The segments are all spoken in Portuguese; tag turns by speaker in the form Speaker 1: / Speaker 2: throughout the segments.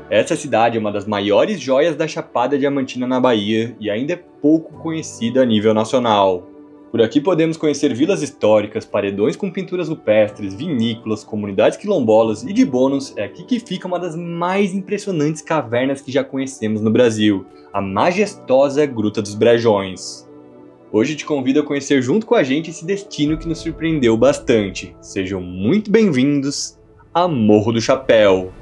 Speaker 1: Essa cidade é uma das maiores joias da Chapada Diamantina na Bahia e ainda é pouco conhecida a nível nacional. Por aqui podemos conhecer vilas históricas, paredões com pinturas rupestres, vinícolas, comunidades quilombolas e, de bônus, é aqui que fica uma das mais impressionantes cavernas que já conhecemos no Brasil, a majestosa Gruta dos Brejões. Hoje te convido a conhecer junto com a gente esse destino que nos surpreendeu bastante. Sejam muito bem-vindos a Morro do Chapéu.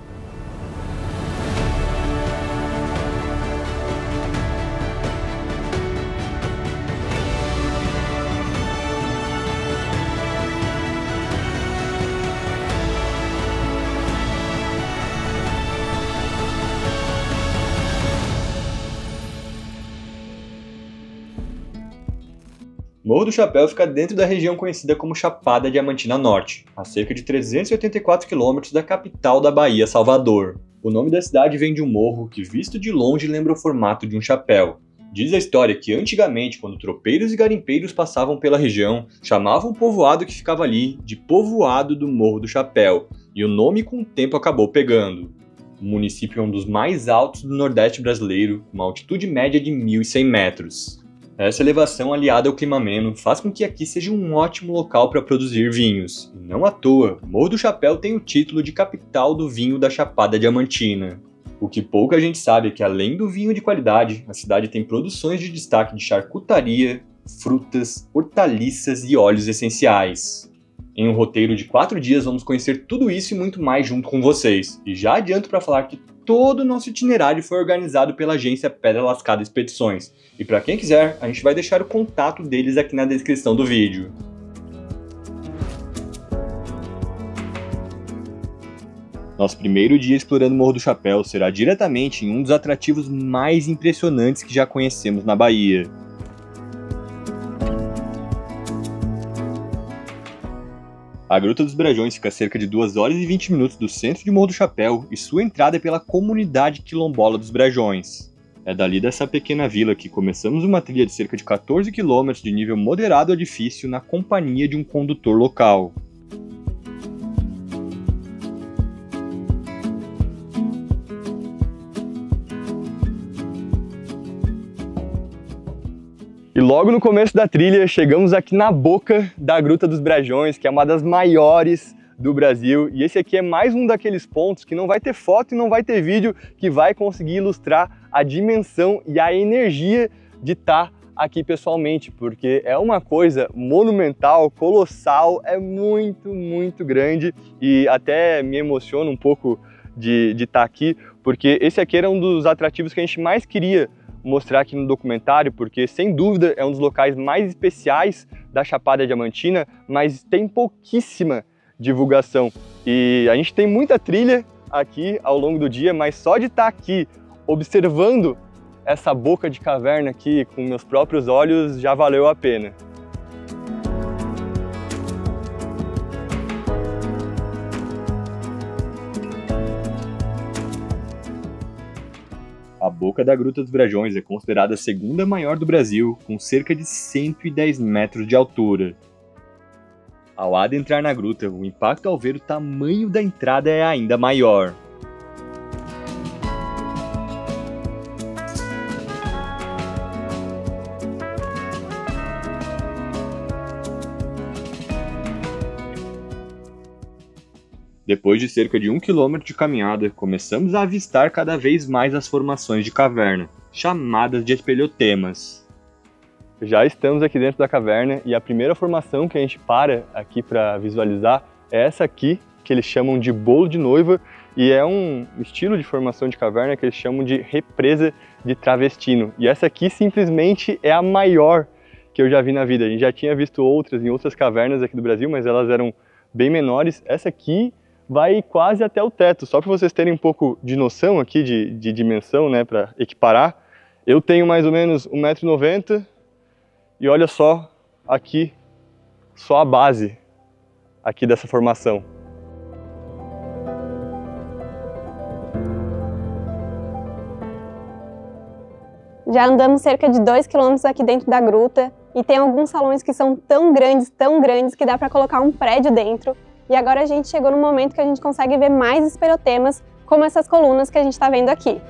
Speaker 1: Morro do Chapéu fica dentro da região conhecida como Chapada Diamantina Norte, a cerca de 384 km da capital da Bahia, Salvador. O nome da cidade vem de um morro que, visto de longe, lembra o formato de um chapéu. Diz a história que antigamente, quando tropeiros e garimpeiros passavam pela região, chamavam o povoado que ficava ali de Povoado do Morro do Chapéu, e o nome com o tempo acabou pegando. O município é um dos mais altos do Nordeste brasileiro, com uma altitude média de 1.100 metros. Essa elevação, aliada ao clima ameno, faz com que aqui seja um ótimo local para produzir vinhos. E não à toa, Morro do Chapéu tem o título de capital do vinho da Chapada Diamantina. O que pouca gente sabe é que, além do vinho de qualidade, a cidade tem produções de destaque de charcutaria, frutas, hortaliças e óleos essenciais. Em um roteiro de 4 dias vamos conhecer tudo isso e muito mais junto com vocês. E já adianto para falar que todo o nosso itinerário foi organizado pela agência Pedra Lascada Expedições. E para quem quiser, a gente vai deixar o contato deles aqui na descrição do vídeo. Nosso primeiro dia explorando o Morro do Chapéu será diretamente em um dos atrativos mais impressionantes que já conhecemos na Bahia. A Gruta dos Brejões fica a cerca de 2 horas e 20 minutos do centro de Morro do Chapéu e sua entrada é pela comunidade quilombola dos Brejões. É dali dessa pequena vila que começamos uma trilha de cerca de 14 km de nível moderado ao difícil na companhia de um condutor local. E logo no começo da trilha, chegamos aqui na boca da Gruta dos Brejões, que é uma das maiores do Brasil. E esse aqui é mais um daqueles pontos que não vai ter foto e não vai ter vídeo que vai conseguir ilustrar a dimensão e a energia de estar aqui pessoalmente, porque é uma coisa monumental, colossal, é muito grande e até me emociona um pouco de estar aqui, porque esse aqui era um dos atrativos que a gente mais queria mostrar aqui no documentário, porque sem dúvida é um dos locais mais especiais da Chapada Diamantina, mas tem pouquíssima divulgação. E a gente tem muita trilha aqui ao longo do dia, mas só de estar aqui observando essa boca de caverna aqui com meus próprios olhos já valeu a pena. A boca da Gruta dos Brejões é considerada a segunda maior do Brasil, com cerca de 110 metros de altura. Ao adentrar na gruta, o impacto ao ver o tamanho da entrada é ainda maior. Depois de cerca de 1 km de caminhada, começamos a avistar cada vez mais as formações de caverna, chamadas de espelhotemas. Já estamos aqui dentro da caverna e a primeira formação que a gente para aqui para visualizar é essa aqui, que eles chamam de bolo de noiva, e é um estilo de formação de caverna que eles chamam de represa de Travestino. E essa aqui simplesmente é a maior que eu já vi na vida. A gente já tinha visto outras em outras cavernas aqui do Brasil, mas elas eram bem menores. Essa aqui vai quase até o teto, só para vocês terem um pouco de noção aqui de dimensão, né, para equiparar. Eu tenho mais ou menos 1,90 m e olha só aqui, só a base aqui dessa formação.
Speaker 2: Já andamos cerca de 2 km aqui dentro da gruta e tem alguns salões que são tão grandes que dá para colocar um prédio dentro. E agora a gente chegou no momento que a gente consegue ver mais espeleotemas como essas colunas que a gente está vendo aqui.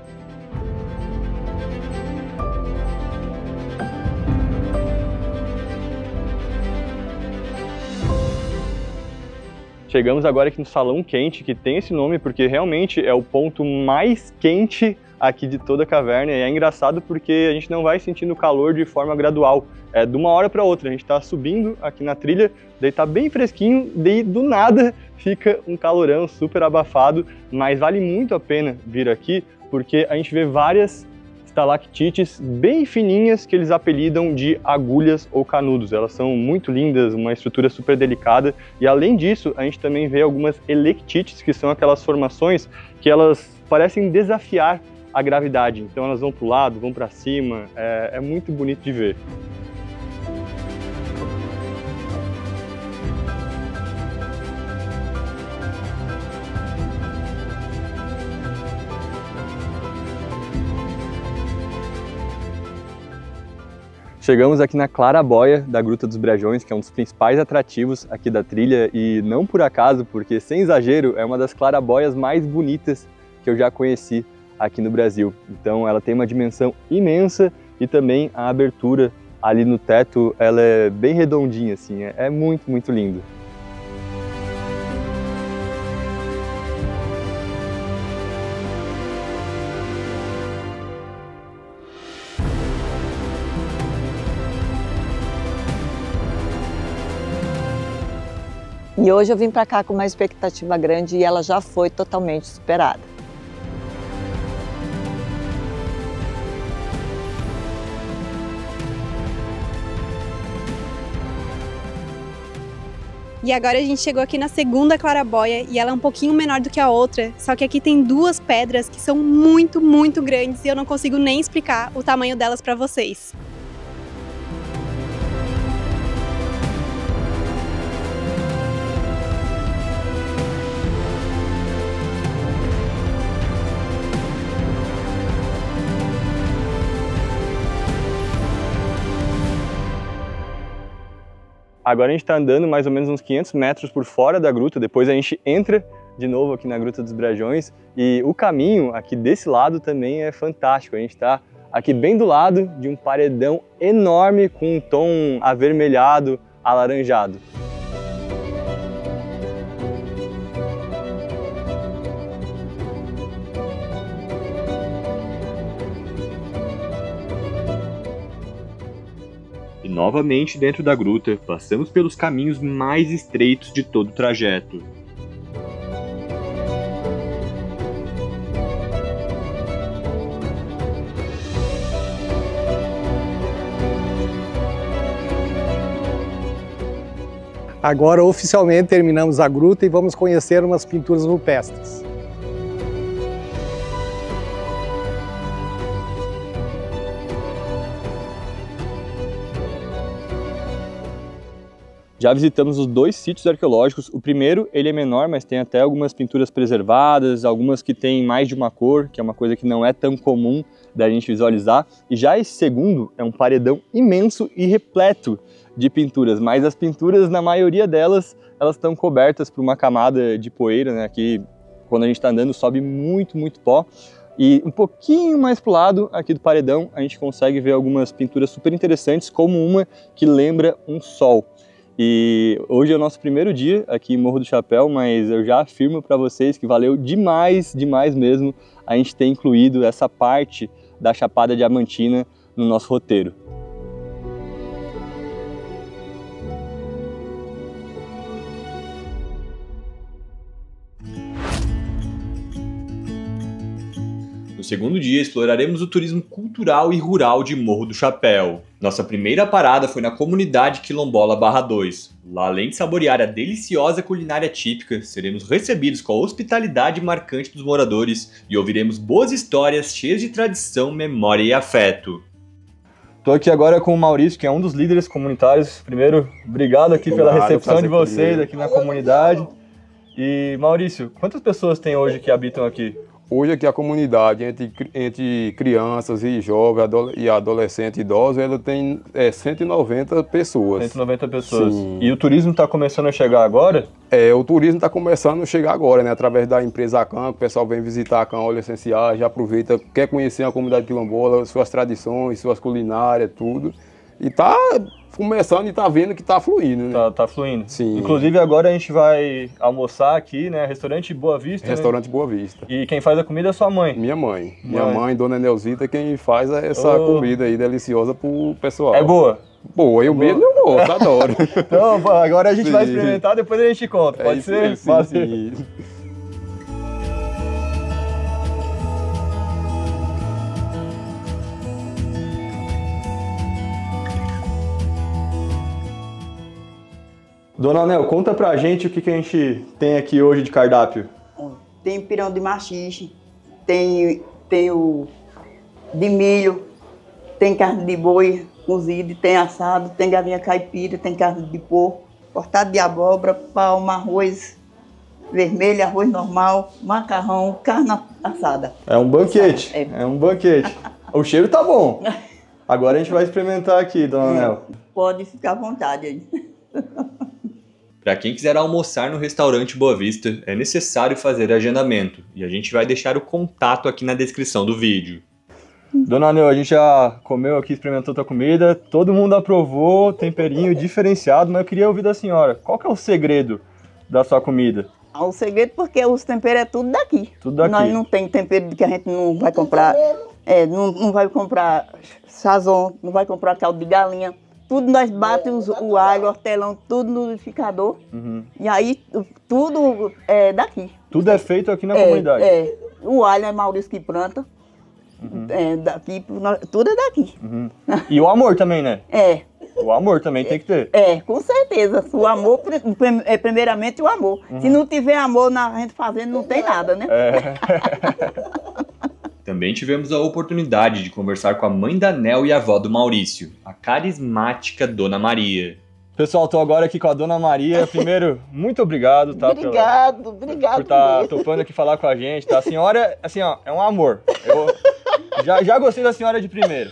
Speaker 1: Chegamos agora aqui no Salão Quente, que tem esse nome porque realmente é o ponto mais quente aqui de toda a caverna. E é engraçado porque a gente não vai sentindo o calor de forma gradual, é de uma hora para outra. A gente está subindo aqui na trilha, daí tá bem fresquinho, daí do nada fica um calorão super abafado, mas vale muito a pena vir aqui porque a gente vê várias estalactites bem fininhas que eles apelidam de agulhas ou canudos. Elas são muito lindas, uma estrutura super delicada, e além disso a gente também vê algumas electites, que são aquelas formações que elas parecem desafiar a gravidade, então elas vão para o lado, vão para cima, é muito bonito de ver. Chegamos aqui na Claraboia da Gruta dos Brejões, que é um dos principais atrativos aqui da trilha, e não por acaso, porque sem exagero é uma das claraboias mais bonitas que eu já conheci aqui no Brasil. Então ela tem uma dimensão imensa e também a abertura ali no teto, ela é bem redondinha assim, é muito, muito lindo.
Speaker 3: E hoje eu vim para cá com uma expectativa grande e ela já foi totalmente superada.
Speaker 4: E agora a gente chegou aqui na segunda claraboia e ela é um pouquinho menor do que a outra, só que aqui tem duas pedras que são muito, muito grandes e eu não consigo nem explicar o tamanho delas para vocês.
Speaker 1: Agora a gente está andando mais ou menos uns 500 metros por fora da gruta, depois a gente entra de novo aqui na Gruta dos Brejões e o caminho aqui desse lado também é fantástico. A gente está aqui bem do lado de um paredão enorme com um tom avermelhado, alaranjado. E novamente dentro da gruta, passamos pelos caminhos mais estreitos de todo o trajeto.
Speaker 5: Agora oficialmente terminamos a gruta e vamos conhecer umas pinturas rupestres.
Speaker 1: Já visitamos os dois sítios arqueológicos. O primeiro, ele é menor, mas tem até algumas pinturas preservadas, algumas que têm mais de uma cor, que é uma coisa que não é tão comum da gente visualizar. E já esse segundo é um paredão imenso e repleto de pinturas, mas as pinturas, na maioria delas, elas estão cobertas por uma camada de poeira, né? Que quando a gente está andando sobe muito, muito pó. E um pouquinho mais para o lado aqui do paredão, a gente consegue ver algumas pinturas super interessantes, como uma que lembra um sol. E hoje é o nosso primeiro dia aqui em Morro do Chapéu, mas eu já afirmo para vocês que valeu demais, demais mesmo a gente ter incluído essa parte da Chapada Diamantina no nosso roteiro. No segundo dia, exploraremos o turismo cultural e rural de Morro do Chapéu. Nossa primeira parada foi na comunidade quilombola Barra 2. Lá, além de saborear a deliciosa culinária típica, seremos recebidos com a hospitalidade marcante dos moradores e ouviremos boas histórias cheias de tradição, memória e afeto. Estou aqui agora com o Maurício, que é um dos líderes comunitários. Primeiro, obrigado aqui pela recepção de vocês aqui na comunidade. E Maurício, quantas pessoas tem hoje que habitam aqui?
Speaker 6: Hoje aqui a comunidade, entre crianças e jovens, e adolescentes e idosos, ela tem 190 pessoas.
Speaker 1: 190 pessoas.
Speaker 6: Sim.
Speaker 1: E o turismo está começando a chegar agora?
Speaker 6: O turismo está começando a chegar agora, né? Através da empresa Acan, o pessoal vem visitar a Acan Óleo Essenciais, já aproveita, quer conhecer a comunidade quilombola, suas tradições, suas culinárias, tudo. E tá começando e tá vendo que tá fluindo, né?
Speaker 1: Tá fluindo.
Speaker 6: Sim.
Speaker 1: Inclusive agora a gente vai almoçar aqui, né? Restaurante Boa Vista.
Speaker 6: Restaurante
Speaker 1: né?
Speaker 6: Boa Vista.
Speaker 1: E quem faz a comida é sua mãe?
Speaker 6: Minha mãe. Minha mãe, Dona Neuzita, quem faz essa comida aí deliciosa pro pessoal.
Speaker 1: É boa?
Speaker 6: Boa, eu mesmo eu gosto, adoro.
Speaker 1: Então, agora a gente vai experimentar, depois a gente conta. Pode ser?
Speaker 6: Sim.
Speaker 1: Dona Anel, conta pra gente o que a gente tem aqui hoje de cardápio.
Speaker 7: Tem pirão de maxixe, tem o de milho, tem carne de boi cozido, tem assado, tem galinha caipira, tem carne de porco, cortado de abóbora, palma, arroz vermelho, arroz normal, macarrão, carne assada.
Speaker 1: É um banquete,
Speaker 7: É
Speaker 1: um banquete. O cheiro tá bom. Agora a gente vai experimentar aqui, Dona Anel.
Speaker 7: Pode ficar à vontade aí.
Speaker 1: Para quem quiser almoçar no restaurante Boa Vista, é necessário fazer agendamento e a gente vai deixar o contato aqui na descrição do vídeo. Dona Anel, a gente já comeu aqui, experimentou tua comida, todo mundo aprovou, temperinho diferenciado, mas eu queria ouvir da senhora, qual que é o segredo da sua comida?
Speaker 7: O segredo porque os temperos é tudo daqui.
Speaker 1: Tudo daqui.
Speaker 7: Nós não tem tempero que a gente não vai comprar, não vai comprar sazon, não vai comprar caldo de galinha. Tudo nós batemos o alho, o hortelão, tudo no liquidificador.
Speaker 1: Uhum.
Speaker 7: E aí tudo é daqui.
Speaker 1: Tudo é feito aqui na comunidade?
Speaker 7: O alho é Maurício que planta.
Speaker 1: Uhum.
Speaker 7: Daqui, tudo é daqui.
Speaker 1: Uhum. E o amor também, né? O amor também tem que ter.
Speaker 7: Com certeza. O amor, primeiramente o amor.
Speaker 1: Uhum.
Speaker 7: Se não tiver amor na gente fazendo, não tem nada, né?
Speaker 1: Também tivemos a oportunidade de conversar com a mãe da Nel e a avó do Maurício, a carismática Dona Maria. Pessoal, estou agora aqui com a Dona Maria. Primeiro, muito obrigado, tá?
Speaker 7: Obrigado
Speaker 1: por estar topando aqui falar com a gente, tá? A senhora, assim, ó, é um amor. Eu já gostei da senhora de primeiro.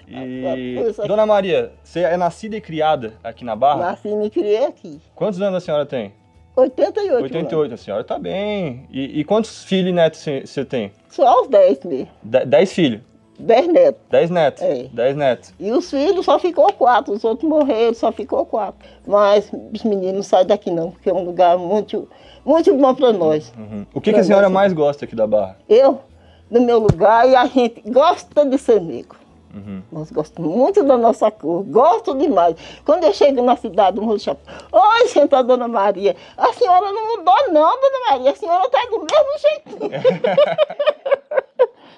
Speaker 1: E, Dona Maria, você é nascida e criada aqui na Barra?
Speaker 7: Nasci e me criei aqui.
Speaker 1: Quantos anos a senhora tem?
Speaker 7: 88.
Speaker 1: 88, a senhora tá bem. E quantos filhos e netos você tem?
Speaker 7: Só os 10 mesmo.
Speaker 1: 10 filhos?
Speaker 7: 10 netos.
Speaker 1: 10 netos?
Speaker 7: 10
Speaker 1: netos.
Speaker 7: E os filhos só ficou 4, os outros morreram, só ficou 4. Mas os meninos não saem daqui não, porque é um lugar muito bom para nós.
Speaker 1: Uhum. O que a senhora mais gosta aqui da Barra?
Speaker 7: Eu, no meu lugar, e a gente gosta de ser negro.
Speaker 1: Uhum.
Speaker 7: Nós gostamos muito da nossa cor, gosto demais. Quando eu chego na cidade do Morro do Chapéu, oi, senta a Dona Maria, a senhora não mudou não, Dona Maria, a senhora está do mesmo jeitinho.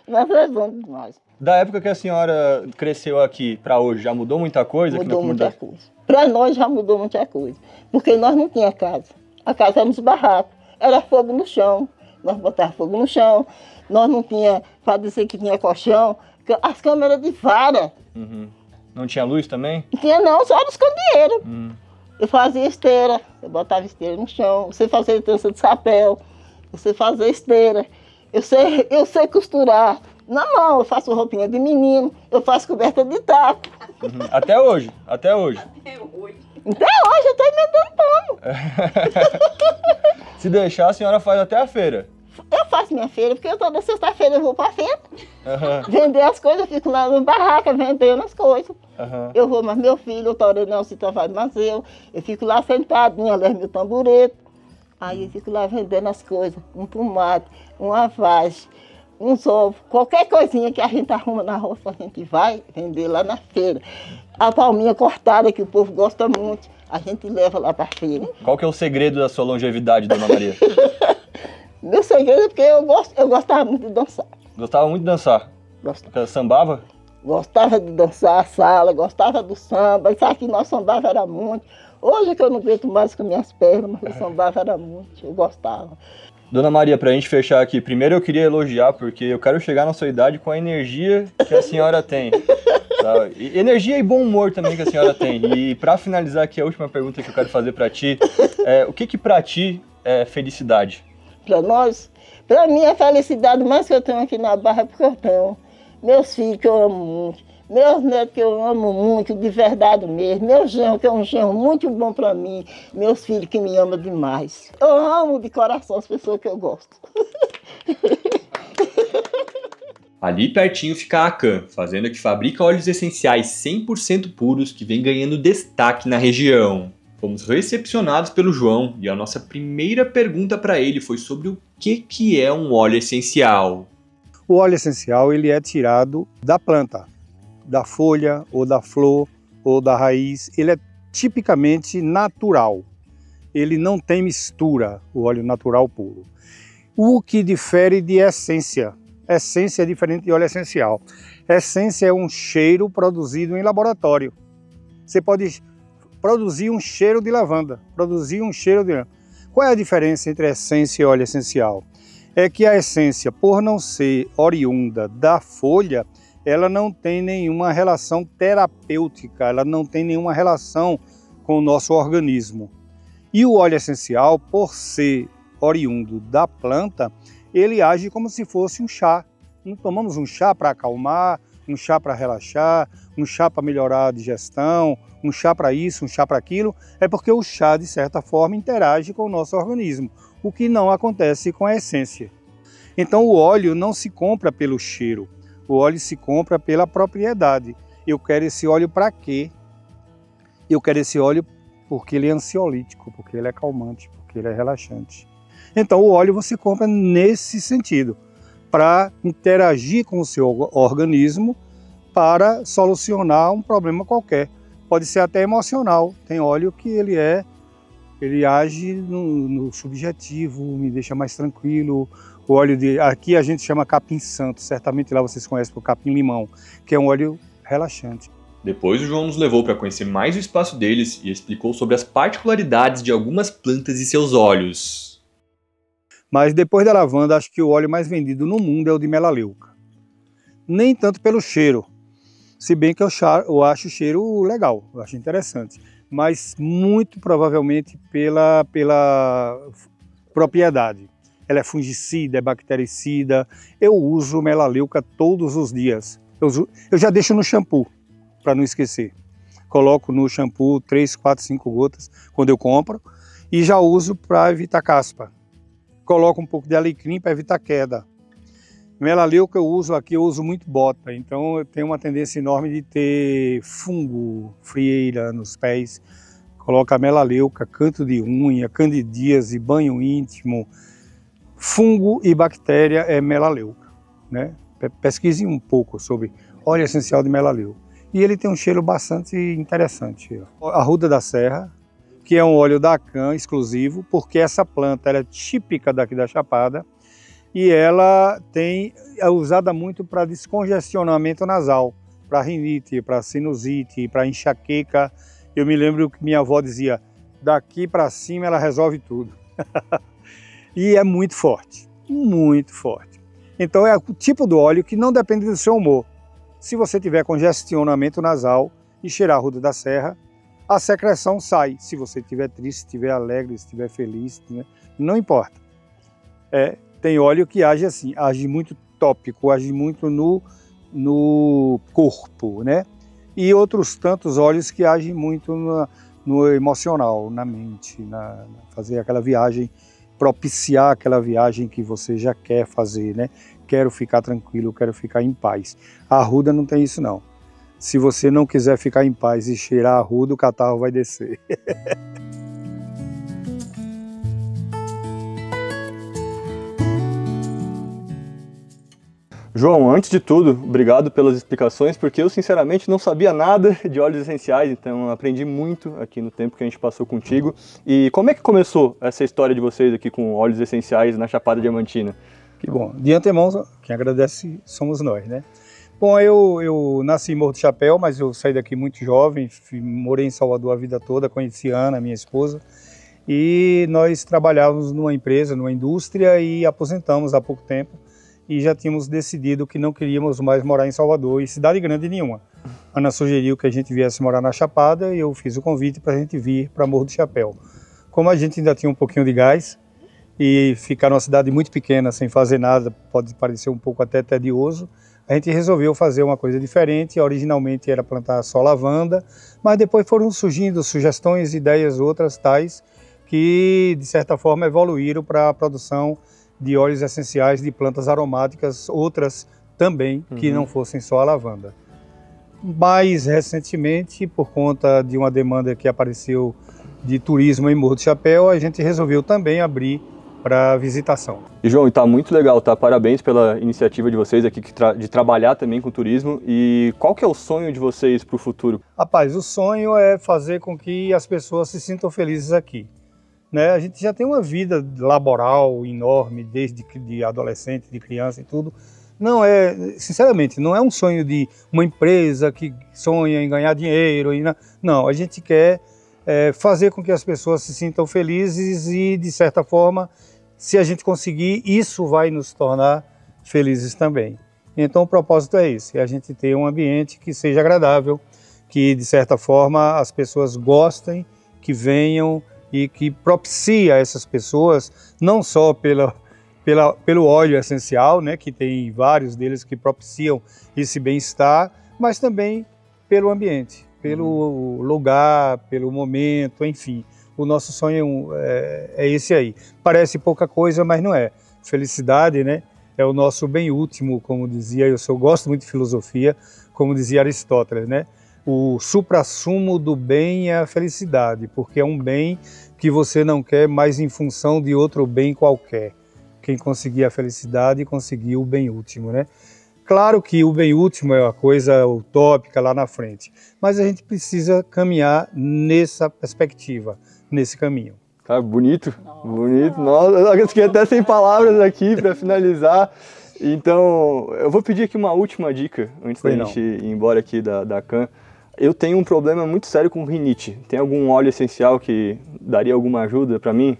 Speaker 7: Nós rezamos demais.
Speaker 1: Da época que a senhora cresceu aqui para hoje, já mudou muita coisa?
Speaker 7: Mudou muita coisa. Para nós já mudou muita coisa, porque nós não tínhamos casa. A casa era nos barracos, era fogo no chão, nós botávamos fogo no chão, nós não tínhamos, para dizer que tinha colchão, as câmeras de vara.
Speaker 1: Uhum. Não tinha luz também?
Speaker 7: Não tinha não, só os candeeiros.
Speaker 1: Uhum.
Speaker 7: Eu fazia esteira, eu botava esteira no chão, você fazia trança de chapéu, você fazia esteira. Eu sei costurar na mão, eu faço roupinha de menino, eu faço coberta de taco.
Speaker 1: Uhum. Até hoje? Até hoje
Speaker 7: eu estou inventando pano.
Speaker 1: Se deixar, a senhora faz até a feira.
Speaker 7: Eu faço minha feira, porque toda sexta-feira eu vou para a feira,
Speaker 1: vender
Speaker 7: as coisas, eu fico lá na barraca vendendo as coisas. Eu vou, mas meu filho, o Torenão, se vai mais eu fico lá sentadinha, levo meu tamborete, aí eu fico lá vendendo as coisas, um tomate, uma vagem, uns ovos, qualquer coisinha que a gente arruma na roça, a gente vai vender lá na feira. A palminha cortada, que o povo gosta muito, a gente leva lá para a feira.
Speaker 1: Qual que é o segredo da sua longevidade, Dona Maria?
Speaker 7: Meu segredo é porque eu gostava muito de dançar.
Speaker 1: Gostava muito de dançar?
Speaker 7: Gostava.
Speaker 1: Sambava?
Speaker 7: Gostava de dançar a sala, gostava do samba. Sabe que nós sambava era muito. Hoje é que eu não aguento mais com minhas pernas, mas eu sambava era muito, eu gostava.
Speaker 1: Dona Maria, pra gente fechar aqui, primeiro eu queria elogiar, porque eu quero chegar na sua idade com a energia que a senhora tem. Tá? E energia e bom humor também que a senhora tem. E pra finalizar aqui, a última pergunta que eu quero fazer pra ti, o que pra ti é felicidade?
Speaker 7: Para nós, Para mim, a felicidade mais que eu tenho aqui na Barra é porque eu tenho meus filhos que eu amo muito, meus netos que eu amo muito, de verdade mesmo, meu genro que é um genro muito bom para mim, meus filhos que me amam demais. Eu amo de coração as pessoas que eu gosto.
Speaker 1: Ali pertinho fica a Acan, fazenda que fabrica óleos essenciais 100% puros que vem ganhando destaque na região. Fomos recepcionados pelo João e a nossa primeira pergunta para ele foi sobre o que é um óleo essencial.
Speaker 5: O óleo essencial ele é tirado da planta, da folha ou da flor ou da raiz. Ele é tipicamente natural. Ele não tem mistura, o óleo natural puro. O que difere de essência. Essência é diferente de óleo essencial. Essência é um cheiro produzido em laboratório. Você pode produzir um cheiro de lavanda, Qual é a diferença entre essência e óleo essencial? É que a essência, por não ser oriunda da folha, ela não tem nenhuma relação terapêutica, ela não tem nenhuma relação com o nosso organismo. E o óleo essencial, por ser oriundo da planta, ele age como se fosse um chá. Não tomamos um chá para acalmar, um chá para relaxar, um chá para melhorar a digestão, um chá para isso, um chá para aquilo. É porque o chá, de certa forma, interage com o nosso organismo, o que não acontece com a essência. Então o óleo não se compra pelo cheiro, o óleo se compra pela propriedade. Eu quero esse óleo para quê? Eu quero esse óleo porque ele é ansiolítico, porque ele é calmante, porque ele é relaxante. Então o óleo você compra nesse sentido, para interagir com o seu organismo para solucionar um problema qualquer. Pode ser até emocional. Tem óleo que ele age no subjetivo, me deixa mais tranquilo. O óleo aqui a gente chama capim santo, certamente lá vocês conhecem por capim limão, que é um óleo relaxante.
Speaker 1: Depois o João nos levou para conhecer mais o espaço deles e explicou sobre as particularidades de algumas plantas e seus óleos.
Speaker 5: Mas depois da lavanda, acho que o óleo mais vendido no mundo é o de melaleuca. Nem tanto pelo cheiro, se bem que eu acho o cheiro legal, eu acho interessante, mas muito provavelmente pela propriedade. Ela é fungicida, é bactericida. Eu uso melaleuca todos os dias. Eu já deixo no shampoo, para não esquecer. Coloco no shampoo 3, 4, 5 gotas quando eu compro e já uso para evitar caspa. Coloco um pouco de alecrim para evitar queda. Melaleuca eu uso muito bota, então eu tenho uma tendência enorme de ter fungo, frieira nos pés. Coloca melaleuca, canto de unha, candidíase, banho íntimo. Fungo e bactéria é melaleuca, né? Pesquise um pouco sobre óleo essencial de melaleuca. E ele tem um cheiro bastante interessante. Arruda da Serra, que é um óleo da Acan exclusivo, porque essa planta ela é típica daqui da Chapada e ela é usada muito para descongestionamento nasal, para rinite, para sinusite, para enxaqueca. Eu me lembro que minha avó dizia, daqui para cima ela resolve tudo. E é muito forte, muito forte. Então é o tipo do óleo que não depende do seu humor. Se você tiver congestionamento nasal e cheirar a Arruda da Serra, a secreção sai. Se você estiver triste, se estiver alegre, se estiver feliz, não importa. Tem óleo que age assim, age muito tópico, age muito no corpo, né? E outros tantos óleos que agem muito no emocional, na mente, fazer aquela viagem, propiciar aquela viagem que você já quer fazer, né? Quero ficar tranquilo, quero ficar em paz. A Arruda não tem isso não. Se você não quiser ficar em paz e cheirar a arruda, o catarro vai descer.
Speaker 1: João, antes de tudo, obrigado pelas explicações, porque eu sinceramente não sabia nada de óleos essenciais, então aprendi muito aqui no tempo que a gente passou contigo. E como é que começou essa história de vocês aqui com óleos essenciais na Chapada Diamantina?
Speaker 5: Que bom. De antemão, quem agradece somos nós, né? Bom, eu nasci em Morro do Chapéu, mas eu saí daqui muito jovem, morei em Salvador a vida toda, conheci a Ana, minha esposa, e nós trabalhávamos numa empresa, numa indústria e aposentamos há pouco tempo e já tínhamos decidido que não queríamos mais morar em Salvador e cidade grande nenhuma. A Ana sugeriu que a gente viesse morar na Chapada e eu fiz o convite para a gente vir para Morro do Chapéu. Como a gente ainda tinha um pouquinho de gás e ficar numa cidade muito pequena sem fazer nada pode parecer um pouco até tedioso. A gente resolveu fazer uma coisa diferente. Originalmente era plantar só lavanda, mas depois foram surgindo sugestões, ideias outras tais que de certa forma evoluíram para a produção de óleos essenciais de plantas aromáticas, outras também que não fossem só a lavanda. Mais recentemente, por conta de uma demanda que apareceu de turismo em Morro do Chapéu, a gente resolveu também abrir para visitação.
Speaker 1: E João, está muito legal, tá? Parabéns pela iniciativa de vocês aqui de trabalhar também com turismo. E qual que é o sonho de vocês para o futuro?
Speaker 5: Rapaz, o sonho é fazer com que as pessoas se sintam felizes aqui. Né? A gente já tem uma vida laboral enorme, desde de adolescente, de criança e tudo. Não é, sinceramente, não é um sonho de uma empresa que sonha em ganhar dinheiro. Não, a gente quer fazer com que as pessoas se sintam felizes e, de certa forma, se a gente conseguir, isso vai nos tornar felizes também. Então o propósito é esse, é a gente ter um ambiente que seja agradável, que, de certa forma, as pessoas gostem, que venham e que propicia essas pessoas, não só pelo óleo essencial, né, que tem vários deles que propiciam esse bem-estar, mas também pelo ambiente, pelo lugar, pelo momento, enfim. O nosso sonho é esse aí. Parece pouca coisa, mas não é. Felicidade, né, é o nosso bem último, como dizia, eu gosto muito de filosofia, como dizia Aristóteles, né? O suprassumo do bem é a felicidade, porque é um bem que você não quer mais em função de outro bem qualquer. Quem conseguir a felicidade conseguiu o bem último, né? Claro que o bem último é uma coisa utópica lá na frente, mas a gente precisa caminhar nessa perspectiva, nesse caminho.
Speaker 1: Tá bonito, bonito. Nossa, eu fiquei até sem palavras aqui para finalizar. Então, eu vou pedir aqui uma última dica antes da gente ir embora aqui da CAN. Eu tenho um problema muito sério com rinite. Tem algum óleo essencial que daria alguma ajuda para mim?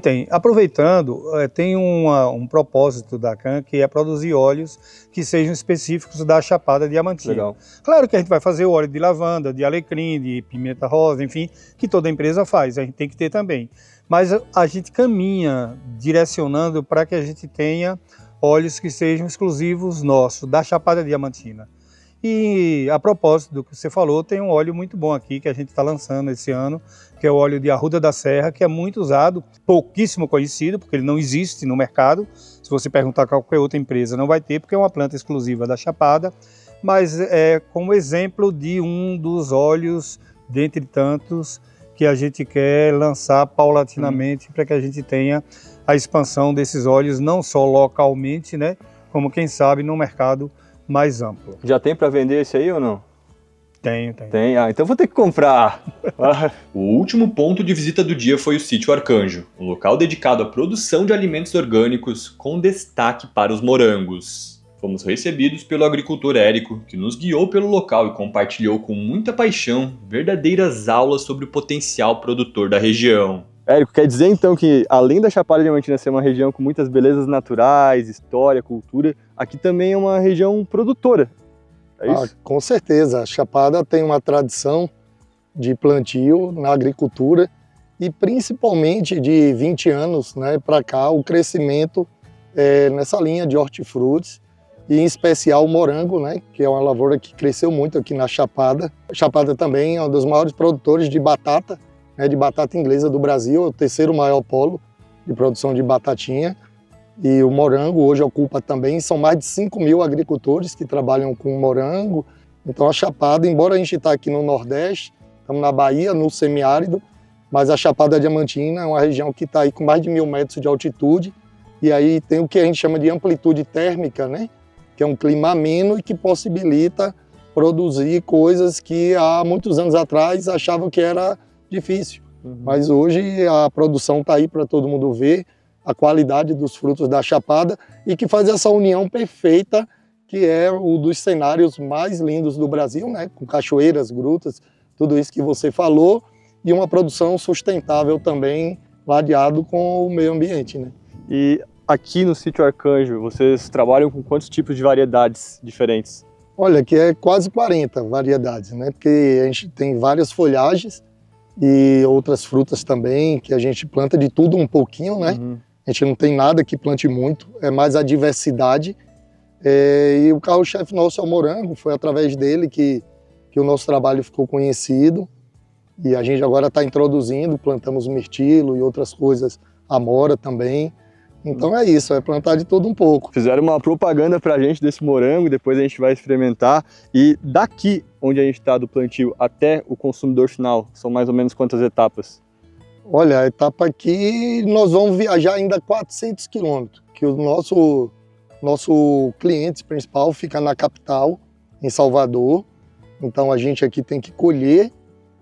Speaker 5: Tem. Aproveitando, tem um propósito da CAN, que é produzir óleos que sejam específicos da Chapada Diamantina.
Speaker 1: Legal.
Speaker 5: Claro que a gente vai fazer óleo de lavanda, de alecrim, de pimenta rosa, enfim, que toda empresa faz, a gente tem que ter também. Mas a gente caminha direcionando para que a gente tenha óleos que sejam exclusivos nossos, da Chapada Diamantina. E a propósito do que você falou, tem um óleo muito bom aqui que a gente está lançando esse ano, que é o óleo de Arruda da Serra, que é muito usado, pouquíssimo conhecido, porque ele não existe no mercado. Se você perguntar a qualquer outra empresa, não vai ter, porque é uma planta exclusiva da Chapada, mas é como exemplo de um dos óleos, dentre tantos, que a gente quer lançar paulatinamente para que a gente tenha a expansão desses óleos, não só localmente, né, como quem sabe no mercado mais amplo.
Speaker 1: Já tem para vender esse aí ou não?
Speaker 5: Tem.
Speaker 1: Tem? Ah, então vou ter que comprar. O último ponto de visita do dia foi o Sítio Arcanjo, um local dedicado à produção de alimentos orgânicos com destaque para os morangos. Fomos recebidos pelo agricultor Érico, que nos guiou pelo local e compartilhou com muita paixão verdadeiras aulas sobre o potencial produtor da região. Érico, quer dizer então que, além da Chapada Diamantina ser uma região com muitas belezas naturais, história, cultura, aqui também é uma região produtora, é isso?
Speaker 8: Com certeza, a Chapada tem uma tradição de plantio na agricultura e principalmente de 20 anos, né, para cá, o crescimento nessa linha de hortifrutis e em especial o morango, né, que é uma lavoura que cresceu muito aqui na Chapada. A Chapada também é um dos maiores produtores de batata inglesa do Brasil, é o terceiro maior polo de produção de batatinha. E o morango hoje ocupa também, são mais de 5 mil agricultores que trabalham com morango. Então a Chapada, embora a gente está aqui no Nordeste, estamos na Bahia, no semiárido, mas a Chapada Diamantina é uma região que está aí com mais de 1000 metros de altitude. E aí tem o que a gente chama de amplitude térmica, né? Que é um clima ameno e que possibilita produzir coisas que há muitos anos atrás achavam que era difícil, mas hoje a produção está aí para todo mundo ver a qualidade dos frutos da Chapada e que faz essa união perfeita que é o dos cenários mais lindos do Brasil, né? Com cachoeiras, grutas, tudo isso que você falou e uma produção sustentável também ladeado com o meio ambiente, né?
Speaker 1: E aqui no Sítio Arcanjo, vocês trabalham com quantos tipos de variedades diferentes?
Speaker 8: Olha, aqui é quase 40 variedades, né? Porque a gente tem várias folhagens e outras frutas também, que a gente planta de tudo um pouquinho, né? A gente não tem nada que plante muito, é mais a diversidade. E o carro-chefe nosso é o morango, foi através dele que o nosso trabalho ficou conhecido. E a gente agora está introduzindo, plantamos mirtilo e outras coisas, amora também. Então é isso, é plantar de tudo um pouco.
Speaker 1: Fizeram uma propaganda pra gente desse morango, depois a gente vai experimentar. E daqui, onde a gente está do plantio, até o consumidor final, são mais ou menos quantas etapas?
Speaker 8: Olha, a etapa aqui, nós vamos viajar ainda 400 quilômetros, que o nosso cliente principal fica na capital, em Salvador. Então a gente aqui tem que colher,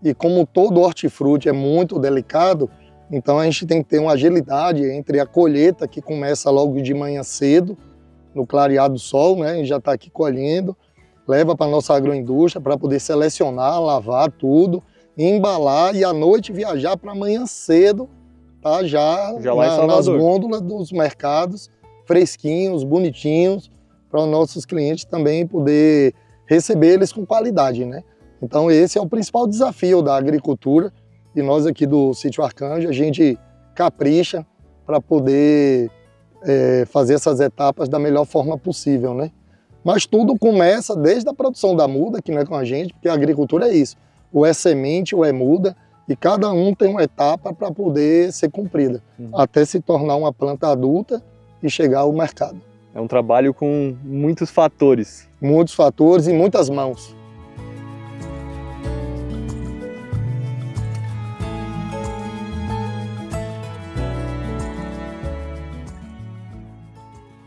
Speaker 8: e como todo hortifruti é muito delicado, então a gente tem que ter uma agilidade entre a colheita, que começa logo de manhã cedo, no clarear do sol, né? A gente já está aqui colhendo, leva para a nossa agroindústria para poder selecionar, lavar tudo, embalar e à noite viajar para amanhã cedo, tá? Já nas gôndolas dos mercados, fresquinhos, bonitinhos, para os nossos clientes também poder receber eles com qualidade, né? Então esse é o principal desafio da agricultura. E nós aqui do Sítio Arcanjo, a gente capricha para poder fazer essas etapas da melhor forma possível, né? Mas tudo começa desde a produção da muda, que não é com a gente, porque a agricultura é isso. Ou é semente ou é muda, e cada um tem uma etapa para poder ser cumprida, até se tornar uma planta adulta e chegar ao mercado.
Speaker 1: É um trabalho com muitos fatores.
Speaker 8: Muitos fatores e muitas mãos.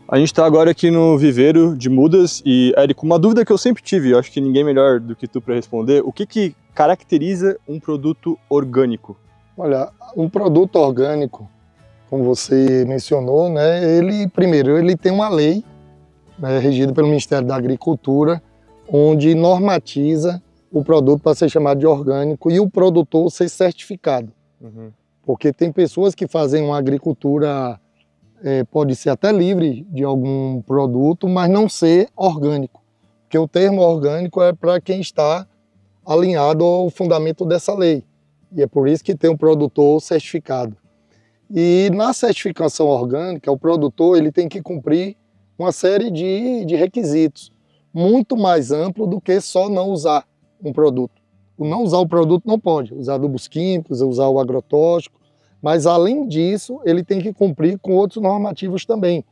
Speaker 1: A gente está agora aqui no viveiro de mudas e, Érico, uma dúvida que eu sempre tive, eu acho que ninguém melhor do que tu para responder, o que caracteriza um produto orgânico?
Speaker 8: Olha, um produto orgânico, como você mencionou, né, primeiro, ele tem uma lei, né, regida pelo Ministério da Agricultura, onde normatiza o produto para ser chamado de orgânico e o produtor ser certificado. Porque tem pessoas que fazem uma agricultura pode ser até livre de algum produto, mas não ser orgânico. Porque o termo orgânico é para quem está alinhado ao fundamento dessa lei. E é por isso que tem um produtor certificado. E na certificação orgânica, o produtor ele tem que cumprir uma série de requisitos, muito mais amplo do que só não usar um produto. O não usar o produto não pode, usar adubos químicos, usar o agrotóxico, mas além disso, ele tem que cumprir com outros normativos também.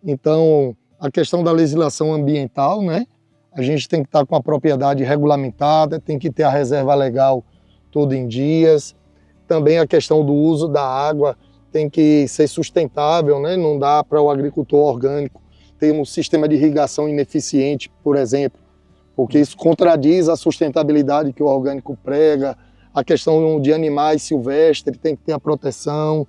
Speaker 8: Então, a questão da legislação ambiental, né? A gente tem que estar com a propriedade regulamentada, tem que ter a reserva legal todo em dias. Também a questão do uso da água tem que ser sustentável, né? Não dá para o agricultor orgânico ter um sistema de irrigação ineficiente, por exemplo, porque isso contradiz a sustentabilidade que o orgânico prega. A questão de animais silvestres, tem que ter a proteção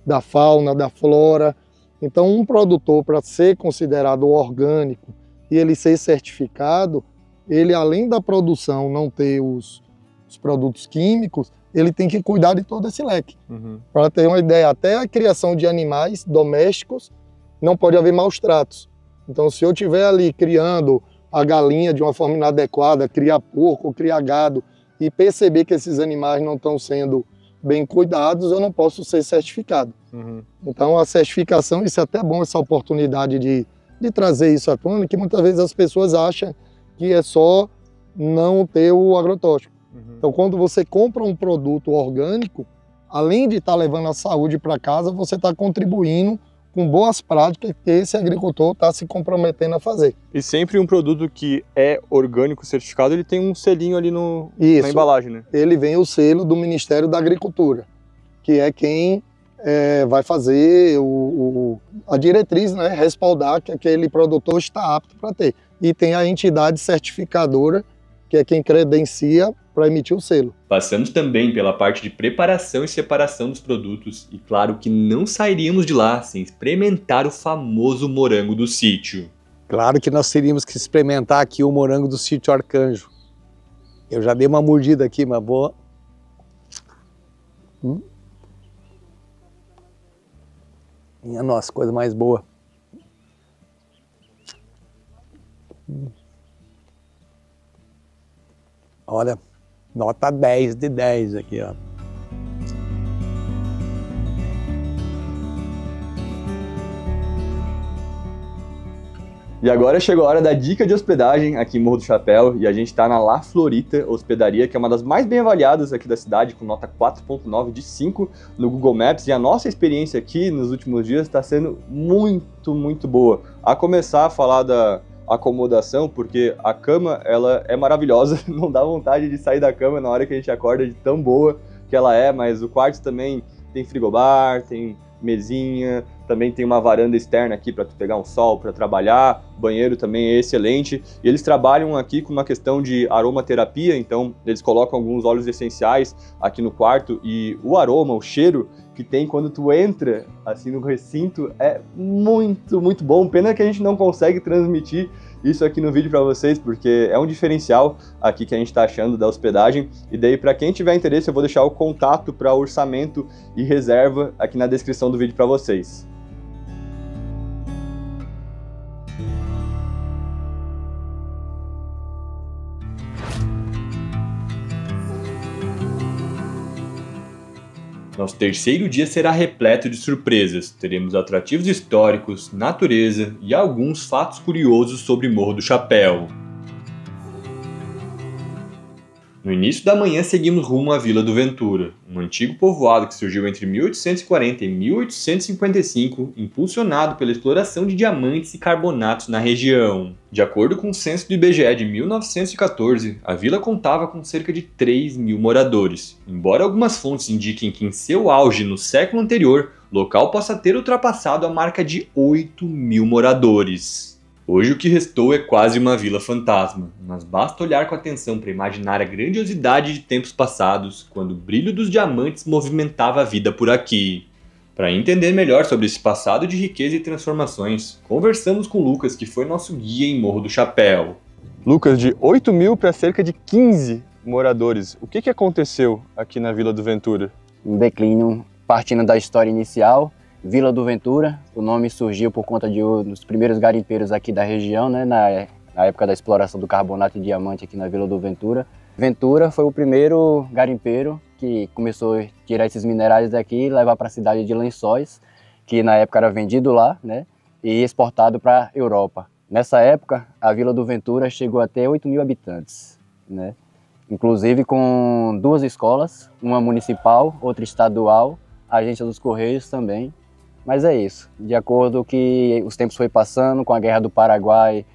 Speaker 8: da fauna, da flora. Então, um produtor, para ser considerado orgânico e ele ser certificado, ele, além da produção não ter os produtos químicos, ele tem que cuidar de todo esse leque. Para ter uma ideia, até a criação de animais domésticos não pode haver maus tratos. Então, se eu estiver ali criando a galinha de uma forma inadequada, criar porco, criar gado, e perceber que esses animais não estão sendo bem cuidados, eu não posso ser certificado. Então a certificação, isso é até bom, essa oportunidade de trazer isso à tona, que muitas vezes as pessoas acham que é só não ter o agrotóxico. Então quando você compra um produto orgânico, além de estar levando a saúde para casa, você está contribuindo com boas práticas que esse agricultor está se comprometendo a fazer.
Speaker 1: E sempre um produto que é orgânico certificado, ele tem um selinho ali na embalagem, né?
Speaker 8: Ele vem o selo do Ministério da Agricultura, que é quem vai fazer a diretriz, né, respaldar que aquele produtor está apto para ter. E tem a entidade certificadora, que é quem credencia para emitir o selo.
Speaker 1: Passamos também pela parte de preparação e separação dos produtos e claro que não sairíamos de lá sem experimentar o famoso morango do sítio.
Speaker 9: Claro que nós teríamos que experimentar aqui o morango do Sítio Arcanjo. Eu já dei uma mordida aqui, mas boa. Minha nossa, coisa mais boa. Olha, nota 10 de 10 aqui, ó.
Speaker 1: E agora chegou a hora da dica de hospedagem aqui em Morro do Chapéu, e a gente está na La Florita Hospedaria, que é uma das mais bem avaliadas aqui da cidade, com nota 4.9 de 5 no Google Maps, e a nossa experiência aqui nos últimos dias está sendo muito boa. A começar a falar da acomodação, porque a cama ela é maravilhosa, não dá vontade de sair da cama na hora que a gente acorda de tão boa que ela é, mas o quarto também tem frigobar, tem mesinha, também tem uma varanda externa aqui para tu pegar um sol, para trabalhar, o banheiro também é excelente, e eles trabalham aqui com uma questão de aromaterapia, então eles colocam alguns óleos essenciais aqui no quarto, e o aroma, o cheiro que tem quando tu entra assim no recinto é muito bom. Pena que a gente não consegue transmitir isso aqui no vídeo para vocês, porque é um diferencial aqui que a gente está achando da hospedagem. E daí, para quem tiver interesse, eu vou deixar o contato para orçamento e reserva aqui na descrição do vídeo para vocês. Nosso terceiro dia será repleto de surpresas. Teremos atrativos históricos, natureza e alguns fatos curiosos sobre Morro do Chapéu. No início da manhã seguimos rumo à Vila do Ventura, um antigo povoado que surgiu entre 1840 e 1855, impulsionado pela exploração de diamantes e carbonatos na região. De acordo com o censo do IBGE de 1914, a vila contava com cerca de 3.000 moradores. Embora algumas fontes indiquem que em seu auge no século anterior, o local possa ter ultrapassado a marca de 8.000 moradores. Hoje o que restou é quase uma vila fantasma, mas basta olhar com atenção para imaginar a grandiosidade de tempos passados, quando o brilho dos diamantes movimentava a vida por aqui. Para entender melhor sobre esse passado de riqueza e transformações, conversamos com o Lucas, que foi nosso guia em Morro do Chapéu. Lucas, de 8.000 para cerca de 15 moradores, o que aconteceu aqui na Vila do Ventura?
Speaker 10: Um declínio, partindo da história inicial. Vila do Ventura, o nome surgiu por conta dos primeiros garimpeiros aqui da região, né, na época da exploração do carbonato e diamante aqui na Vila do Ventura. Ventura foi o primeiro garimpeiro que começou a tirar esses minerais daqui e levar para a cidade de Lençóis, que na época era vendido lá, né, e exportado para a Europa. Nessa época, a Vila do Ventura chegou a ter 8.000 habitantes, né, inclusive com 2 escolas, uma municipal, outra estadual, a agência dos Correios também. Mas é isso, de acordo com que os tempos foi passando, com a Guerra do Paraguai,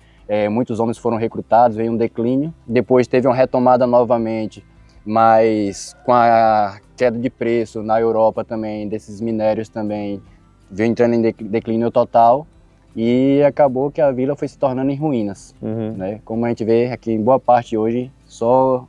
Speaker 10: muitos homens foram recrutados, veio um declínio. Depois teve uma retomada novamente, mas com a queda de preço na Europa também, desses minérios também, veio entrando em declínio total e acabou que a vila foi se tornando em ruínas. Né? Como a gente vê aqui em boa parte hoje, só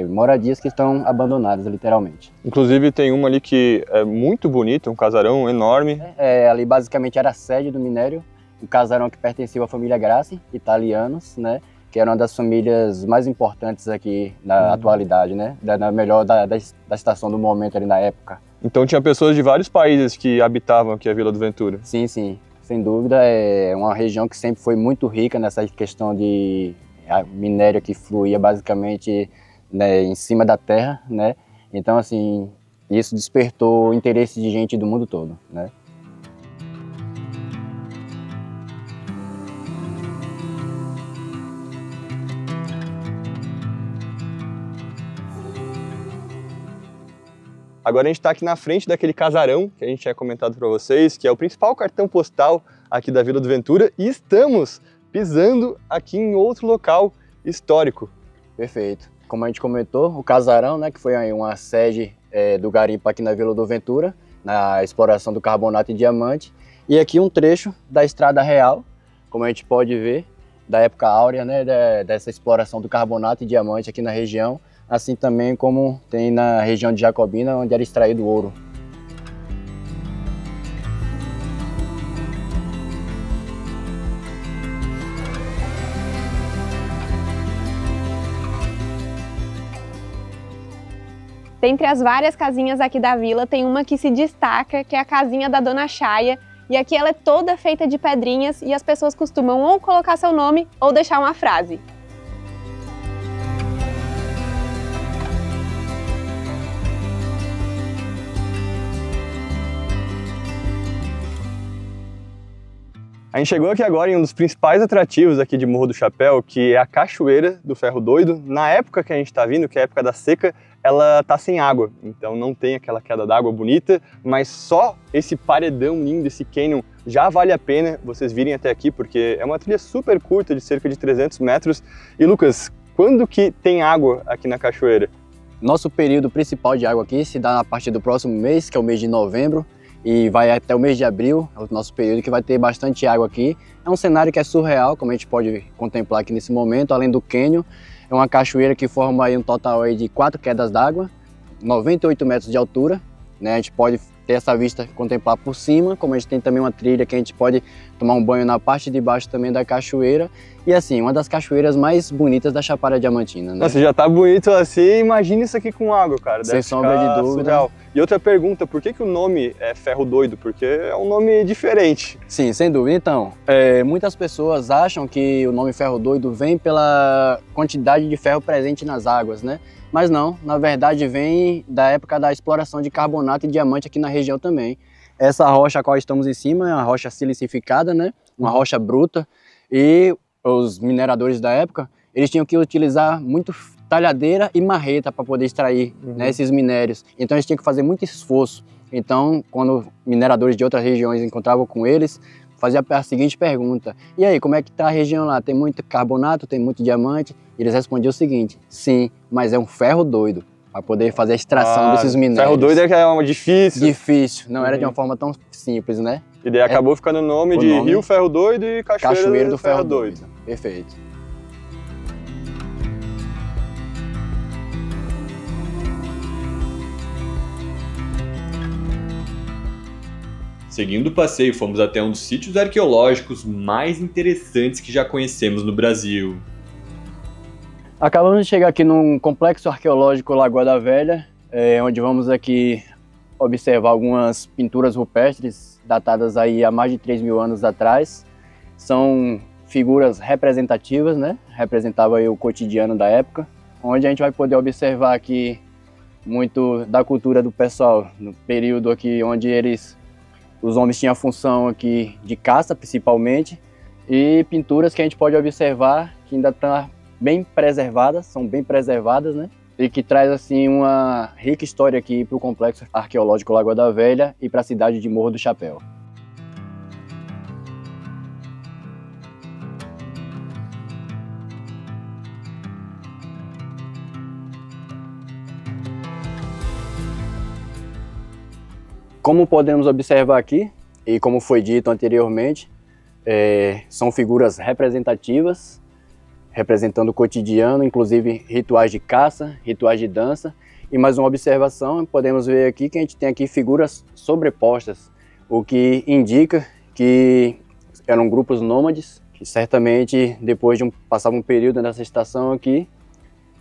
Speaker 10: moradias que estão abandonadas, literalmente.
Speaker 1: Inclusive tem uma ali que é muito bonita, um casarão enorme.
Speaker 10: Ali basicamente era a sede do minério, um casarão que pertencia à família Grassi, italianos, né, que era uma das famílias mais importantes aqui na atualidade, né, melhor da estação do momento ali na época.
Speaker 1: Então tinha pessoas de vários países que habitavam aqui a Vila do Ventura?
Speaker 10: Sim, sem dúvida, é uma região que sempre foi muito rica nessa questão de minério que fluía basicamente, né, em cima da terra, né? Então, assim, isso despertou o interesse de gente do mundo todo, né?
Speaker 1: Agora a gente está aqui na frente daquele casarão que a gente tinha comentado para vocês, que é o principal cartão postal aqui da Vila do Ventura, e estamos pisando aqui em outro local histórico.
Speaker 10: Perfeito. Como a gente comentou, o casarão, né, que foi uma sede do garimpo aqui na Vila do Ventura, na exploração do carbonato e diamante. E aqui um trecho da Estrada Real, como a gente pode ver, da época áurea, né, dessa exploração do carbonato e diamante aqui na região, assim também como tem na região de Jacobina, onde era extraído ouro.
Speaker 2: Dentre as várias casinhas aqui da vila, tem uma que se destaca, que é a casinha da Dona Chaia. E aqui ela é toda feita de pedrinhas e as pessoas costumam ou colocar seu nome ou deixar uma frase.
Speaker 1: A gente chegou aqui agora em um dos principais atrativos aqui de Morro do Chapéu, que é a Cachoeira do Ferro Doido. Na época que a gente está vindo, que é a época da seca, ela tá sem água, então não tem aquela queda d'água bonita, mas só esse paredão lindo, esse canyon, já vale a pena vocês virem até aqui, porque é uma trilha super curta, de cerca de 300 metros. E Lucas, quando que tem água aqui na cachoeira?
Speaker 10: Nosso período principal de água aqui se dá a partir do próximo mês, que é o mês de novembro, e vai até o mês de abril, é o nosso período que vai ter bastante água aqui. É um cenário que é surreal, como a gente pode contemplar aqui nesse momento, além do cânion. É uma cachoeira que forma aí um total aí de 4 quedas d'água, 98 metros de altura, né? A gente pode ter essa vista, contemplar por cima, como a gente tem também uma trilha que a gente pode tomar um banho na parte de baixo também da cachoeira. E assim, uma das cachoeiras mais bonitas da Chapada Diamantina, né?
Speaker 1: Nossa, já tá bonito assim, imagina isso aqui com água, cara.
Speaker 10: Sem sombra de dúvida.
Speaker 1: Surreal. E outra pergunta, por que o nome é Ferro Doido? Porque é um nome diferente.
Speaker 10: Sim, sem dúvida. Então, muitas pessoas acham que o nome Ferro Doido vem pela quantidade de ferro presente nas águas, né? Mas não, na verdade vem da época da exploração de carbonato e diamante aqui na região também. Essa rocha a qual estamos em cima é uma rocha silicificada, né? Uma rocha bruta, e os mineradores da época, eles tinham que utilizar muito talhadeira e marreta para poder extrair, né, esses minérios. Então eles tinham que fazer muito esforço. Então, quando mineradores de outras regiões encontravam com eles, fazia a seguinte pergunta: e aí, como é que tá a região lá? Tem muito carbonato, tem muito diamante? E eles respondiam o seguinte: sim, mas é um ferro doido, para poder fazer a extração desses minérios.
Speaker 1: Ferro doido é que é uma difícil.
Speaker 10: Difícil, não era de uma forma tão simples, né?
Speaker 1: E daí acabou ficando o nome de Rio Ferro Doido e Cachoeira
Speaker 10: do Ferro Doido. Perfeito.
Speaker 1: Seguindo o passeio, fomos até um dos sítios arqueológicos mais interessantes que já conhecemos no Brasil.
Speaker 10: Acabamos de chegar aqui num complexo arqueológico Lagoa da Velha, onde vamos aqui observar algumas pinturas rupestres datadas aí há mais de 3.000 anos atrás. São figuras representativas, né? Representavam aí o cotidiano da época, onde a gente vai poder observar aqui muito da cultura do pessoal, no período aqui onde os homens tinham a função aqui de caça, principalmente, e pinturas que a gente pode observar que ainda estão bem preservadas, são bem preservadas, né? E que traz assim uma rica história aqui para o complexo arqueológico Lagoa da Velha e para a cidade de Morro do Chapéu. Como podemos observar aqui, e como foi dito anteriormente, são figuras representativas, representando o cotidiano, inclusive rituais de caça, rituais de dança. E mais uma observação, podemos ver aqui que a gente tem aqui figuras sobrepostas, o que indica que eram grupos nômades, que certamente depois de passava um período nessa estação aqui,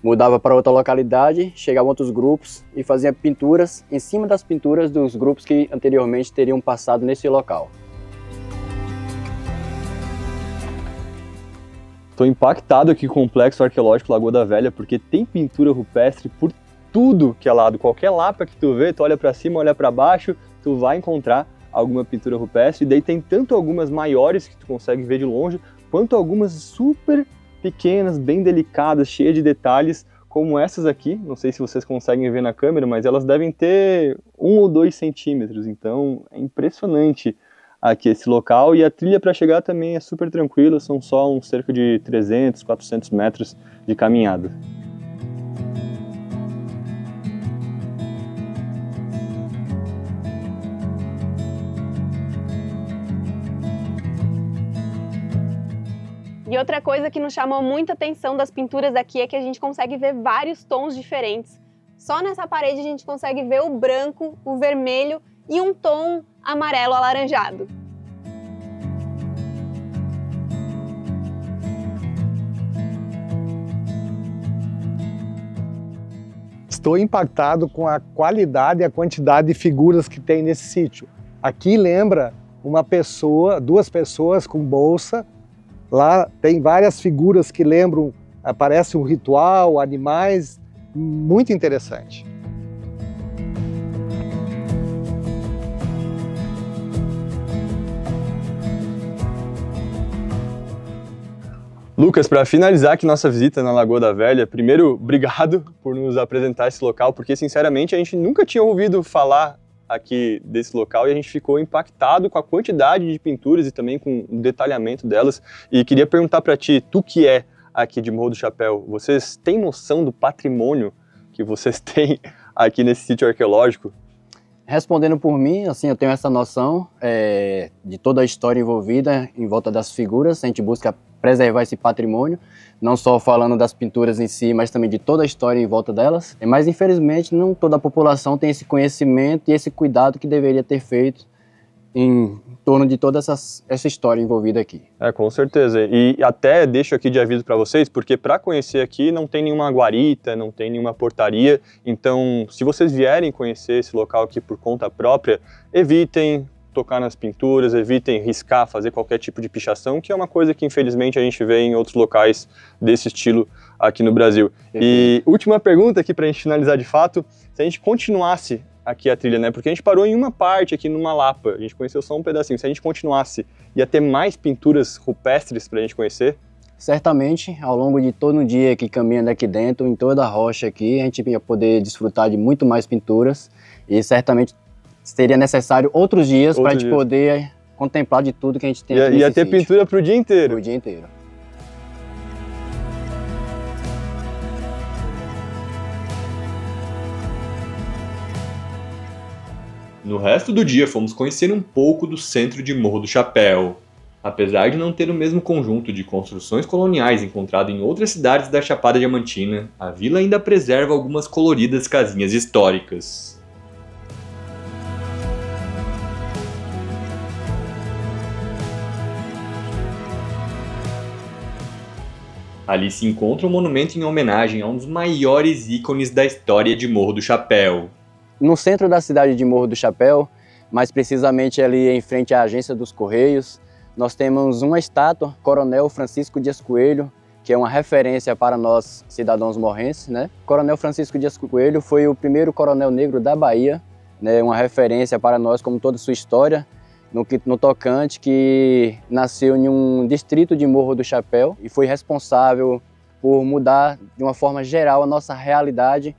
Speaker 10: mudava para outra localidade, chegavam outros grupos e faziam pinturas em cima das pinturas dos grupos que anteriormente teriam passado nesse local.
Speaker 1: Estou impactado aqui com o Complexo Arqueológico Lagoa da Velha, porque tem pintura rupestre por tudo que é lado. Qualquer lapa que tu vê, tu olha para cima, olha para baixo, tu vai encontrar alguma pintura rupestre. E daí tem tanto algumas maiores que tu consegue ver de longe, quanto algumas super pequenas, bem delicadas, cheias de detalhes, como essas aqui. Não sei se vocês conseguem ver na câmera, mas elas devem ter 1 ou 2 centímetros. Então é impressionante aqui esse local, e a trilha para chegar também é super tranquila, são só uns cerca de 300, 400 metros de caminhada.
Speaker 2: E outra coisa que nos chamou muita atenção das pinturas daqui é que a gente consegue ver vários tons diferentes. Só nessa parede a gente consegue ver o branco, o vermelho e um tom amarelo alaranjado.
Speaker 5: Estou impactado com a qualidade e a quantidade de figuras que tem nesse sítio. Aqui lembra uma pessoa, 2 pessoas com bolsa. Lá tem várias figuras que lembram, parece um ritual, animais, muito interessante.
Speaker 1: Lucas, para finalizar aqui nossa visita na Lagoa da Velha, primeiro, obrigado por nos apresentar esse local, porque sinceramente a gente nunca tinha ouvido falar aqui desse local e a gente ficou impactado com a quantidade de pinturas e também com o detalhamento delas. E queria perguntar para ti, tu que é aqui de Morro do Chapéu, vocês têm noção do patrimônio que vocês têm aqui nesse sítio arqueológico?
Speaker 10: Respondendo por mim, assim, eu tenho essa noção de toda a história envolvida em volta das figuras. A gente busca preservar esse patrimônio, não só falando das pinturas em si, mas também de toda a história em volta delas. Mas, infelizmente, não toda a população tem esse conhecimento e esse cuidado que deveria ter feito em torno de toda essa história envolvida aqui.
Speaker 1: Com certeza. E até deixo aqui de aviso para vocês, porque para conhecer aqui não tem nenhuma guarita, não tem nenhuma portaria. Então, se vocês vierem conhecer esse local aqui por conta própria, evitem tocar nas pinturas, evitem riscar, fazer qualquer tipo de pichação, que é uma coisa que infelizmente a gente vê em outros locais desse estilo aqui no Brasil. E última pergunta aqui para a gente finalizar de fato, se a gente continuasse aqui a trilha, né? Porque a gente parou em uma parte aqui numa Lapa, a gente conheceu só um pedacinho. Se a gente continuasse, ia ter mais pinturas rupestres para a gente conhecer?
Speaker 10: Certamente, ao longo de todo o dia que caminhando aqui dentro, em toda a rocha aqui, a gente ia poder desfrutar de muito mais pinturas e certamente seria necessário outros dias para a gente poder contemplar de tudo que a gente tem aqui.
Speaker 1: Ia ter pintura para o dia inteiro?
Speaker 10: Para o dia inteiro.
Speaker 1: No resto do dia, fomos conhecer um pouco do centro de Morro do Chapéu. Apesar de não ter o mesmo conjunto de construções coloniais encontrado em outras cidades da Chapada Diamantina, a vila ainda preserva algumas coloridas casinhas históricas. Ali se encontra um monumento em homenagem a um dos maiores ícones da história de Morro do Chapéu.
Speaker 10: No centro da cidade de Morro do Chapéu, mais precisamente ali em frente à agência dos Correios, nós temos uma estátua, Coronel Francisco Dias Coelho, que é uma referência para nós cidadãos morrenses, né? Coronel Francisco Dias Coelho foi o primeiro coronel negro da Bahia, né? Uma referência para nós como toda a sua história, no tocante que nasceu em um distrito de Morro do Chapéu e foi responsável por mudar de uma forma geral a nossa realidade.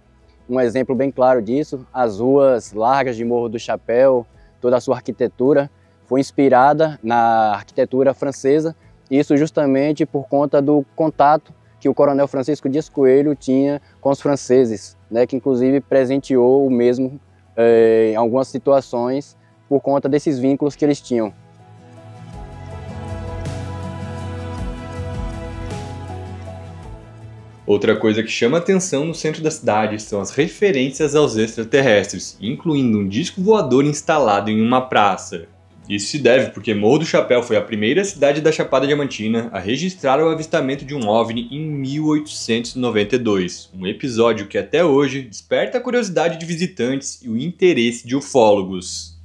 Speaker 10: Um exemplo bem claro disso, as ruas largas de Morro do Chapéu, toda a sua arquitetura foi inspirada na arquitetura francesa, isso justamente por conta do contato que o Coronel Francisco Dias Coelho tinha com os franceses, né, que inclusive presenteou o mesmo em algumas situações por conta desses vínculos que eles tinham.
Speaker 1: Outra coisa que chama atenção no centro da cidade são as referências aos extraterrestres, incluindo um disco voador instalado em uma praça. Isso se deve porque Morro do Chapéu foi a primeira cidade da Chapada Diamantina a registrar o avistamento de um OVNI em 1892, um episódio que até hoje desperta a curiosidade de visitantes e o interesse de ufólogos.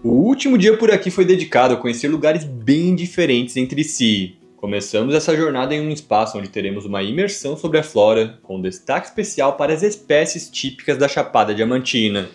Speaker 1: O último dia por aqui foi dedicado a conhecer lugares bem diferentes entre si. Começamos essa jornada em um espaço onde teremos uma imersão sobre a flora, com destaque especial para as espécies típicas da Chapada Diamantina.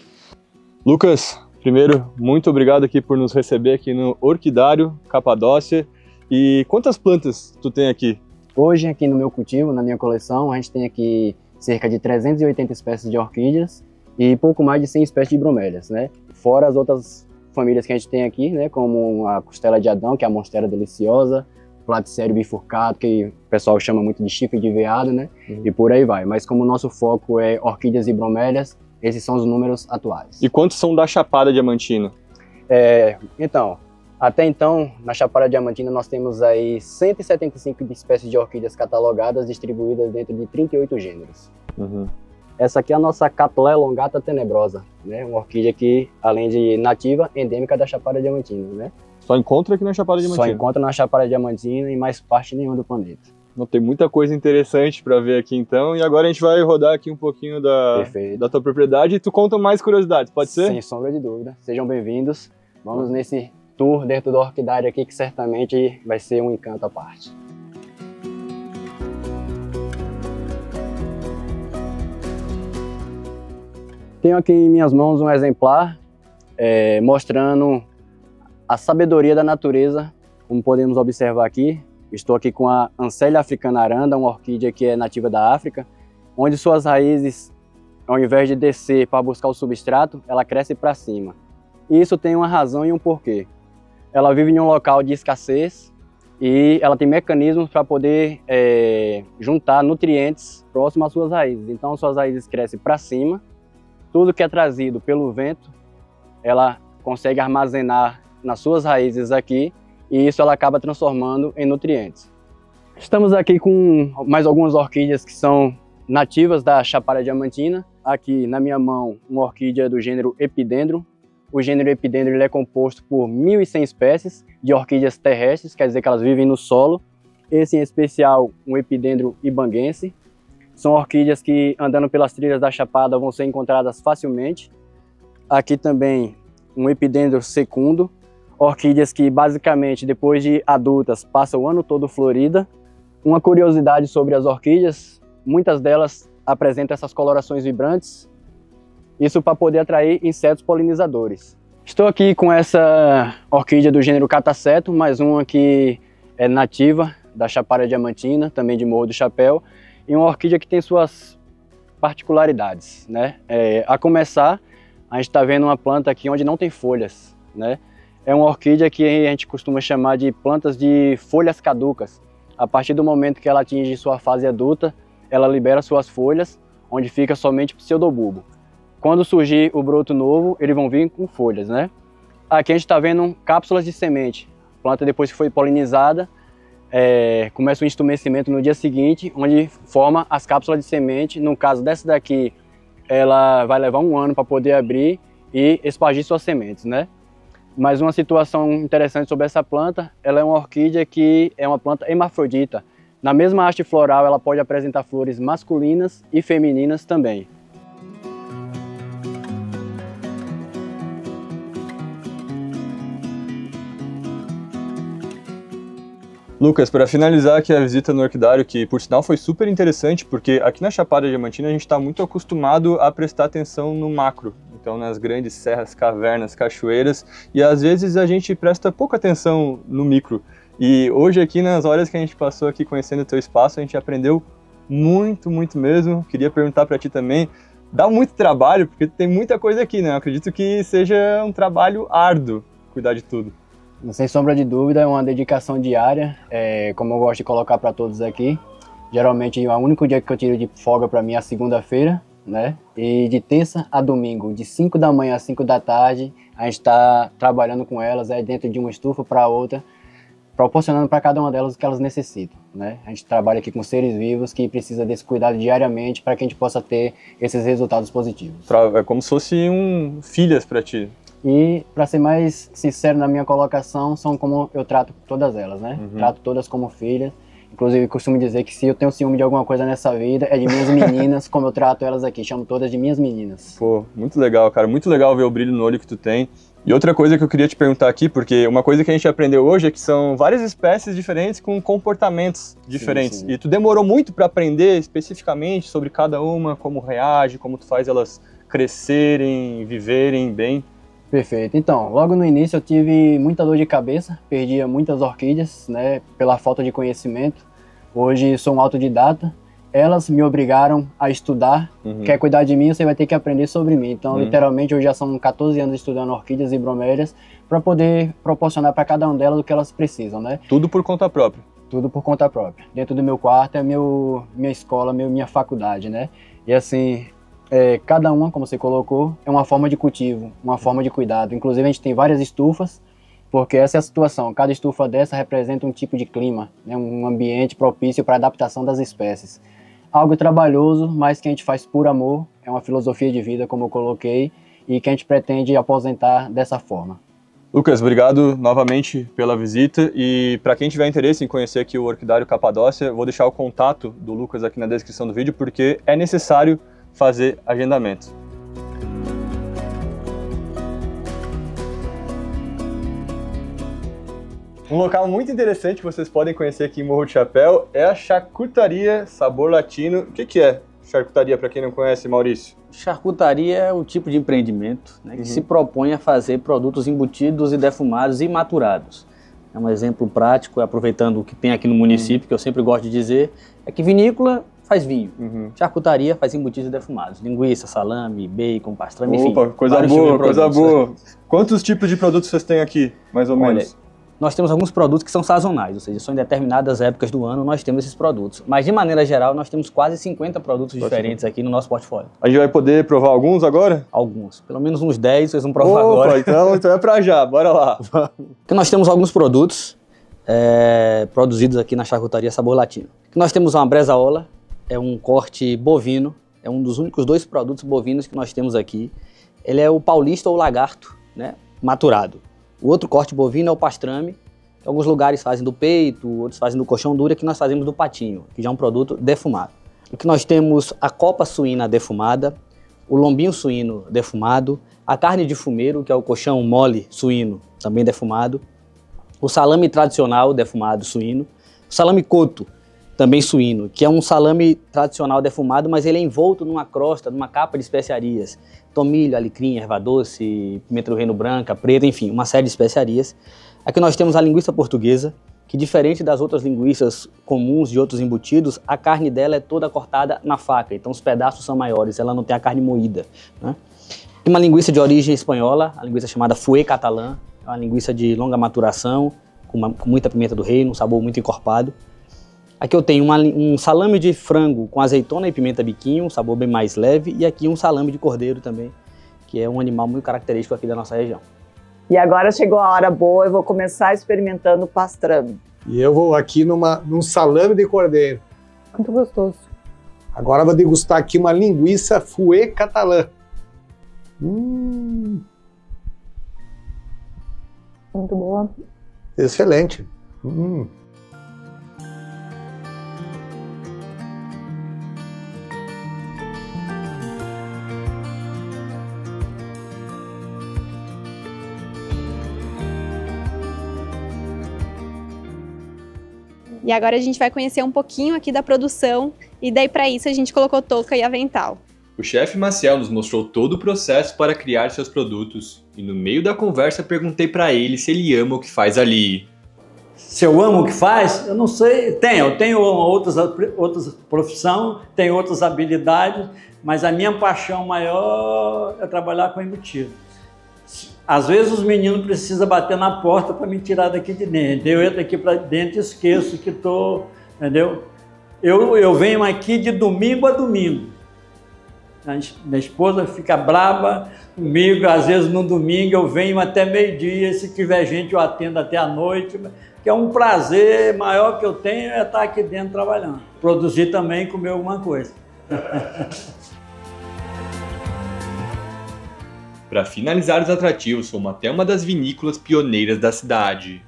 Speaker 1: Lucas, primeiro, muito obrigado aqui por nos receber aqui no Orquidário Capadócia. E quantas plantas tu tem aqui?
Speaker 10: Hoje, aqui no meu cultivo, na minha coleção, a gente tem aqui cerca de 380 espécies de orquídeas e pouco mais de 100 espécies de bromélias, né? Fora as outras famílias que a gente tem aqui, né? Como a costela de Adão, que é a monstera deliciosa, platicério bifurcado, que o pessoal chama muito de chifre de veado, né? E por aí vai. Mas como o nosso foco é orquídeas e bromélias, esses são os números atuais.
Speaker 1: E quantos são da Chapada Diamantina?
Speaker 10: Então, até então, na Chapada Diamantina nós temos aí 175 espécies de orquídeas catalogadas, distribuídas dentro de 38 gêneros. Essa aqui é a nossa Catleya elongata tenebrosa, né? Uma orquídea que, além de nativa, endêmica da Chapada Diamantina, né?
Speaker 1: Só encontra aqui na Chapada Diamantina? Só
Speaker 10: encontra na Chapada Diamantina e mais parte nenhuma do planeta.
Speaker 1: Não, tem muita coisa interessante para ver aqui então, e agora a gente vai rodar aqui um pouquinho da tua propriedade e tu conta mais curiosidades, pode ser?
Speaker 10: Sem sombra de dúvida, sejam bem-vindos. Vamos nesse tour dentro do orquidário aqui que certamente vai ser um encanto à parte. Tenho aqui em minhas mãos um exemplar mostrando a sabedoria da natureza Como podemos observar aqui, estou aqui com a Ancelia africana aranda, uma orquídea que é nativa da África, onde suas raízes, ao invés de descer para buscar o substrato, ela cresce para cima. E isso tem uma razão e um porquê. Ela vive em um local de escassez e ela tem mecanismos para poder juntar nutrientes próximos às suas raízes. Então suas raízes crescem para cima, tudo que é trazido pelo vento, ela consegue armazenar nas suas raízes aqui e isso ela acaba transformando em nutrientes. Estamos aqui com mais algumas orquídeas que são nativas da Chapada Diamantina. Aqui na minha mão, uma orquídea do gênero Epidendrum. O gênero Epidendrum ele é composto por 1.100 espécies de orquídeas terrestres, quer dizer que elas vivem no solo. Esse em especial, um Epidendrum ibanguense. São orquídeas que, andando pelas trilhas da Chapada, vão ser encontradas facilmente. Aqui também, um Epidendrum secundo. Orquídeas que, basicamente, depois de adultas, passam o ano todo florida. Uma curiosidade sobre as orquídeas, muitas delas apresentam essas colorações vibrantes, isso para poder atrair insetos polinizadores. Estou aqui com essa orquídea do gênero Catasetum, mais uma que é nativa da Chapada Diamantina, também de Morro do Chapéu, e uma orquídea que tem suas particularidades, né? A começar, a gente está vendo uma planta aqui onde não tem folhas, né? É uma orquídea que a gente costuma chamar de plantas de folhas caducas. A partir do momento que ela atinge sua fase adulta, ela libera suas folhas, onde fica somente pseudobulbo. Quando surgir o broto novo, eles vão vir com folhas, né? Aqui a gente está vendo cápsulas de semente. A planta, depois que foi polinizada, começa o entumecimento no dia seguinte, onde forma as cápsulas de semente. No caso dessa daqui, ela vai levar 1 ano para poder abrir e espargir suas sementes, né? Mas uma situação interessante sobre essa planta, ela é uma orquídea que é uma planta hermafrodita. Na mesma haste floral, ela pode apresentar flores masculinas e femininas também.
Speaker 1: Lucas, para finalizar aqui a visita no orquidário, que por sinal foi super interessante, porque aqui na Chapada Diamantina a gente está muito acostumado a prestar atenção no macro, então nas grandes serras, cavernas, cachoeiras, e às vezes a gente presta pouca atenção no micro. E hoje aqui, nas horas que a gente passou aqui conhecendo o teu espaço, a gente aprendeu muito, muito mesmo. Queria perguntar para ti também, dá muito trabalho, porque tem muita coisa aqui, né? Eu acredito que seja um trabalho árduo cuidar de tudo.
Speaker 10: Sem sombra de dúvida, é uma dedicação diária, como eu gosto de colocar para todos aqui. Geralmente, o único dia que eu tiro de folga para mim é a segunda-feira, né? E de terça a domingo, de 5 da manhã às 5 da tarde, a gente está trabalhando com elas, dentro de uma estufa para outra, proporcionando para cada uma delas o que elas necessitam, né? A gente trabalha aqui com seres vivos que precisam desse cuidado diariamente para que a gente possa ter esses resultados positivos.
Speaker 1: É como se fossem filhas para ti.
Speaker 10: E, para ser mais sincero na minha colocação, são como eu trato todas elas, né? Trato todas como filhas. Inclusive, costumo dizer que se eu tenho ciúme de alguma coisa nessa vida, é de minhas meninas, como eu trato elas aqui. Chamo todas de minhas meninas.
Speaker 1: Pô, muito legal, cara. Muito legal ver o brilho no olho que tu tem. E outra coisa que eu queria te perguntar aqui, porque uma coisa que a gente aprendeu hoje é que são várias espécies diferentes com comportamentos diferentes. Sim, sim. E tu demorou muito para aprender especificamente sobre cada uma, como reage, como tu faz elas crescerem, viverem bem.
Speaker 10: Perfeito. Então, logo no início eu tive muita dor de cabeça, perdia muitas orquídeas, né, pela falta de conhecimento. Hoje sou um autodidata. Elas me obrigaram a estudar. Quer cuidar de mim, você vai ter que aprender sobre mim. Então, literalmente, hoje já são 14 anos estudando orquídeas e bromélias para poder proporcionar para cada uma delas o que elas precisam, né?
Speaker 1: Tudo por conta própria?
Speaker 10: Tudo por conta própria. Dentro do meu quarto é minha escola, minha faculdade, né? E assim, cada uma, como você colocou, é uma forma de cultivo, uma forma de cuidado. Inclusive, a gente tem várias estufas, porque essa é a situação. Cada estufa dessa representa um tipo de clima, né? Um ambiente propício para a adaptação das espécies. Algo trabalhoso, mas que a gente faz por amor, é uma filosofia de vida, como eu coloquei, e que a gente pretende aposentar dessa forma.
Speaker 1: Lucas, obrigado novamente pela visita, e para quem tiver interesse em conhecer aqui o Orquidário Capadócia, vou deixar o contato do Lucas aqui na descrição do vídeo, porque é necessário fazer agendamento. Um local muito interessante que vocês podem conhecer aqui em Morro do Chapéu é a Charcutaria Sabor Latino. O que é charcutaria, para quem não conhece, Maurício?
Speaker 11: Charcutaria é um tipo de empreendimento, né, que se propõe a fazer produtos embutidos e defumados e maturados. é um exemplo prático, aproveitando o que tem aqui no município, que eu sempre gosto de dizer, é que vinícola faz vinho, charcutaria faz embutidos e defumados, linguiça, salame, bacon, pastrame, enfim.
Speaker 1: Opa, coisa boa, coisa boa. Quantos tipos de produtos vocês têm aqui, mais ou menos?
Speaker 11: Nós temos alguns produtos que são sazonais, ou seja, só em determinadas épocas do ano nós temos esses produtos. Mas, de maneira geral, nós temos quase 50 produtos diferentes aqui no nosso portfólio.
Speaker 1: A gente vai poder provar alguns agora?
Speaker 11: Alguns. Pelo menos uns 10 vocês vão provar agora.
Speaker 1: Então é pra já, bora lá.
Speaker 11: Porque nós temos alguns produtos produzidos aqui na Charcutaria Sabor Latino. Nós temos uma bresaola, é um corte bovino, é um dos únicos 2 produtos bovinos que nós temos aqui. Ele é o paulista ou lagarto, né, maturado. O outro corte bovino é o pastrame, que alguns lugares fazem do peito, outros fazem do coxão duro, que nós fazemos do patinho, que já é um produto defumado. Aqui nós temos a copa suína defumada, o lombinho suíno defumado, a carne de fumeiro, que é o coxão mole suíno, também defumado, o salame tradicional defumado suíno, o salame coto, também suíno, que é um salame tradicional defumado, mas ele é envolto numa crosta, numa capa de especiarias. Tomilho, alecrim, erva doce, pimenta do reino branca, preta, enfim, uma série de especiarias. Aqui nós temos a linguiça portuguesa, que diferente das outras linguiças comuns de outros embutidos, a carne dela é toda cortada na faca, então os pedaços são maiores, ela não tem a carne moída, né? Tem uma linguiça de origem espanhola, a linguiça chamada fouet catalã, é uma linguiça de longa maturação, com muita pimenta do reino, um sabor muito encorpado. Aqui eu tenho um salame de frango com azeitona e pimenta biquinho, um sabor bem mais leve, e aqui um salame de cordeiro também, que é um animal muito característico aqui da nossa região.
Speaker 3: E agora chegou a hora boa, eu vou começar experimentando o pastrame.
Speaker 9: E eu vou aqui num salame de cordeiro.
Speaker 3: Muito gostoso.
Speaker 9: Agora eu vou degustar aqui uma linguiça fouet catalã.
Speaker 3: Muito boa.
Speaker 9: Excelente.
Speaker 4: E agora a gente vai conhecer um pouquinho aqui da produção e daí para isso a gente colocou touca e avental.
Speaker 1: O chefe Maciel nos mostrou todo o processo para criar seus produtos e no meio da conversa perguntei para ele se ele ama o que faz ali.
Speaker 12: Se eu amo o que faz, eu não sei. Eu tenho outras profissões, tenho outras habilidades, mas a minha paixão maior é trabalhar com embutido. Às vezes os meninos precisam bater na porta para me tirar daqui de dentro. Eu entro aqui para dentro e esqueço que estou, entendeu? Eu venho aqui de domingo a domingo. Minha esposa fica brava comigo, às vezes no domingo eu venho até meio-dia, se tiver gente eu atendo até a noite, que é um prazer maior que eu tenho é estar aqui dentro trabalhando. Produzir também e comer alguma coisa.
Speaker 1: Para finalizar os atrativos, fomos até uma das vinícolas pioneiras da cidade.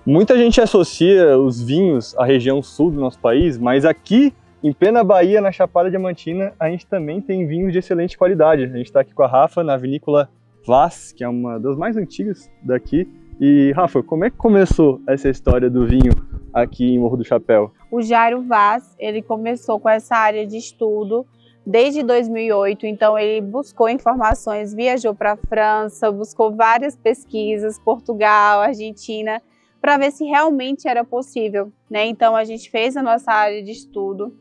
Speaker 1: Muita gente associa os vinhos à região sul do nosso país, mas aqui, em plena Bahia, na Chapada Diamantina, a gente também tem vinhos de excelente qualidade. A gente está aqui com a Rafa, na vinícola Vaz, que é uma das mais antigas daqui. E, Rafa, como é que começou essa história do vinho aqui em Morro do Chapéu?
Speaker 2: O Jairo Vaz, ele começou com essa área de estudo desde 2008, então ele buscou informações, viajou para a França, buscou várias pesquisas, Portugal, Argentina, para ver se realmente era possível, né? Então a gente fez a nossa área de estudo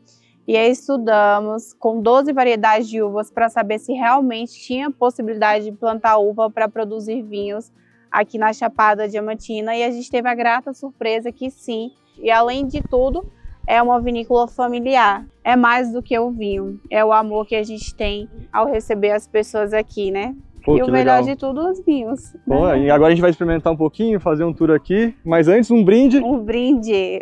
Speaker 2: e aí estudamos com 12 variedades de uvas para saber se realmente tinha possibilidade de plantar uva para produzir vinhos aqui na Chapada Diamantina, e a gente teve a grata surpresa que sim, e além de tudo, é uma vinícola familiar, é mais do que o vinho, é o amor que a gente tem ao receber as pessoas aqui, né?
Speaker 1: Pô,
Speaker 2: e o melhor de tudo, os vinhos.
Speaker 1: Bom, e agora a gente vai experimentar um pouquinho, fazer um tour aqui, mas antes um brinde.
Speaker 2: Um brinde!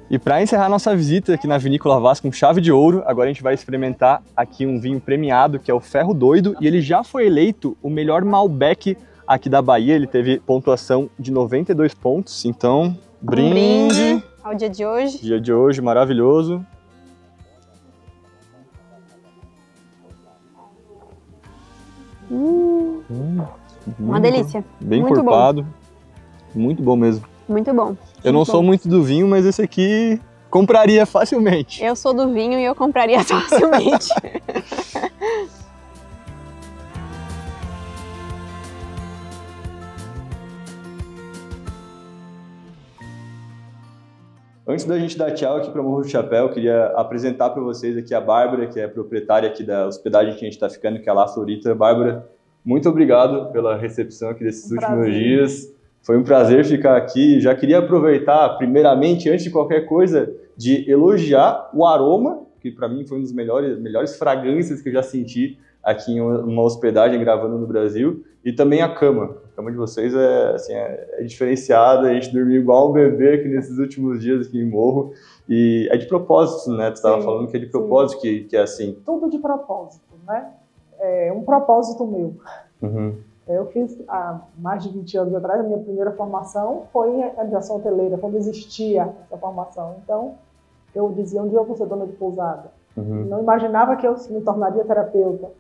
Speaker 1: E para encerrar nossa visita aqui na Vinícola Vaz com chave de ouro, agora a gente vai experimentar aqui um vinho premiado, que é o Ferro Doido, e ele já foi eleito o melhor Malbec aqui da Bahia, ele teve pontuação de 92 pontos, então brinde
Speaker 4: ao dia de hoje.
Speaker 1: Dia de hoje, maravilhoso.
Speaker 2: Uma delícia.
Speaker 1: Bem
Speaker 2: muito
Speaker 1: encorpado.
Speaker 2: Bom.
Speaker 1: Muito bom mesmo.
Speaker 2: Muito bom.
Speaker 1: Eu não sou muito do vinho, mas esse aqui compraria facilmente.
Speaker 2: Eu sou do vinho e eu compraria facilmente.
Speaker 1: Antes da gente dar tchau aqui para Morro do Chapéu, eu queria apresentar para vocês aqui a Bárbara, que é a proprietária aqui da hospedagem que a gente está ficando, que é a La Florita. Bárbara, muito obrigado pela recepção aqui desses últimos dias. Foi um prazer ficar aqui. Já queria aproveitar, primeiramente, antes de qualquer coisa, de elogiar o aroma, que para mim foi uma das melhores fragrâncias que eu já senti aqui em uma hospedagem gravando no Brasil, e também a cama. A cama de vocês é diferenciada, a gente dormiu igual um bebê aqui nesses últimos dias aqui em Morro, e é de propósito, né? Tu estava falando que é de propósito que é assim.
Speaker 13: Tudo de propósito, né? É um propósito meu.
Speaker 1: Uhum.
Speaker 13: Eu fiz há mais de 20 anos atrás, a minha primeira formação foi em aviação hoteleira, quando existia essa formação. Então, eu dizia, um dia eu vou ser dona de pousada.
Speaker 1: Uhum.
Speaker 13: Não imaginava que eu me tornaria terapeuta.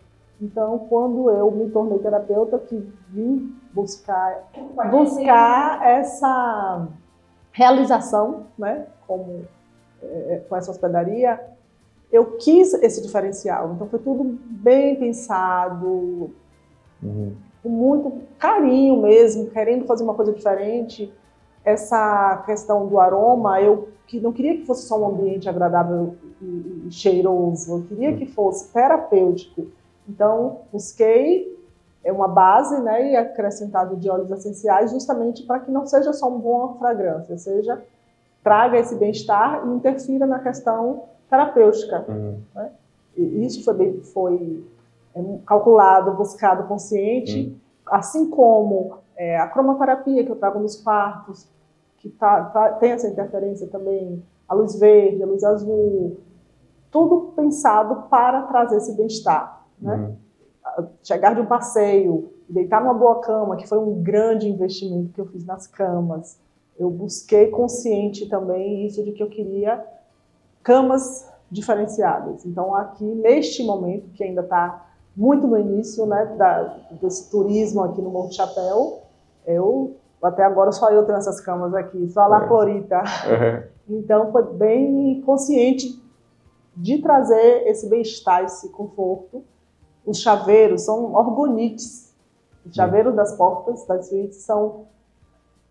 Speaker 13: Então, quando eu me tornei terapeuta, que vim buscar essa realização, né, com essa hospedaria, eu quis esse diferencial. Então, foi tudo bem pensado, com muito carinho mesmo, querendo fazer uma coisa diferente. Essa questão do aroma, eu não queria que fosse só um ambiente agradável e cheiroso, eu queria que fosse terapêutico. Então, busquei uma base, né, e acrescentado de óleos essenciais, justamente para que não seja só uma boa fragrância, traga esse bem-estar e interfira na questão terapêutica. Né? E isso foi calculado, buscado, consciente, assim como a cromoterapia que eu trago nos quartos, que tem essa interferência também, a luz verde, a luz azul, tudo pensado para trazer esse bem-estar. Né? Chegar de um passeio, deitar numa boa cama, que foi um grande investimento que eu fiz nas camas. Eu busquei consciente também isso de que eu queria camas diferenciadas. Então aqui, neste momento, que ainda está muito no início, né, desse turismo aqui no Morro do Chapéu, até agora só eu tenho essas camas aqui, só a La Florita. Então foi bem consciente de trazer esse bem-estar, esse conforto. Os chaveiros são orgonites. Os chaveiros das portas das suítes são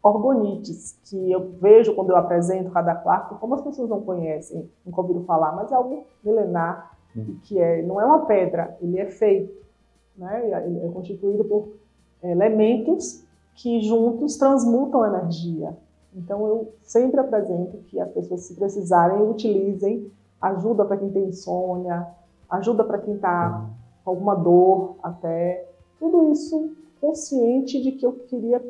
Speaker 13: orgonites, que eu vejo quando eu apresento cada quarto, como as pessoas não conhecem, nunca ouviram falar, mas é algo milenar, que não é uma pedra, ele é feito, né? Ele é constituído por elementos que juntos transmutam energia. Então eu sempre apresento que as pessoas, se precisarem, utilizem, ajuda para quem tem insônia, ajuda para quem está com alguma dor, até tudo isso consciente de que eu queria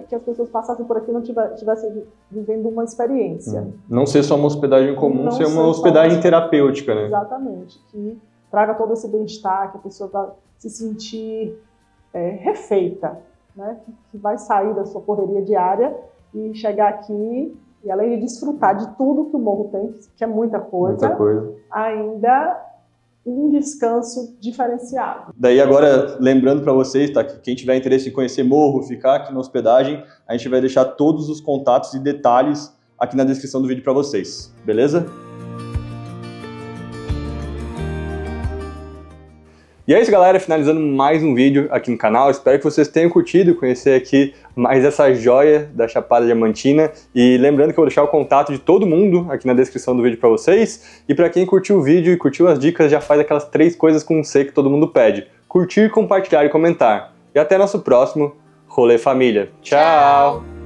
Speaker 13: que as pessoas passassem por aqui e não estivessem vivendo uma experiência.
Speaker 1: Não ser só uma hospedagem comum, ser uma hospedagem terapêutica, né?
Speaker 13: Exatamente, que traga todo esse bem-estar, que a pessoa vai se sentir refeita, né? Que vai sair da sua correria diária e chegar aqui e, além de desfrutar de tudo que o morro tem, que é muita coisa. Ainda um descanso diferenciado.
Speaker 1: Daí agora, lembrando para vocês, tá, que quem tiver interesse em conhecer Morro, ficar aqui na hospedagem, a gente vai deixar todos os contatos e detalhes aqui na descrição do vídeo para vocês, beleza? E é isso, galera, finalizando mais um vídeo aqui no canal. Espero que vocês tenham curtido conhecer aqui mais essa joia da Chapada Diamantina. E lembrando que eu vou deixar o contato de todo mundo aqui na descrição do vídeo para vocês. E para quem curtiu o vídeo e curtiu as dicas, já faz aquelas 3 coisas com C que todo mundo pede: curtir, compartilhar e comentar. E até nosso próximo Rolê Família. Tchau!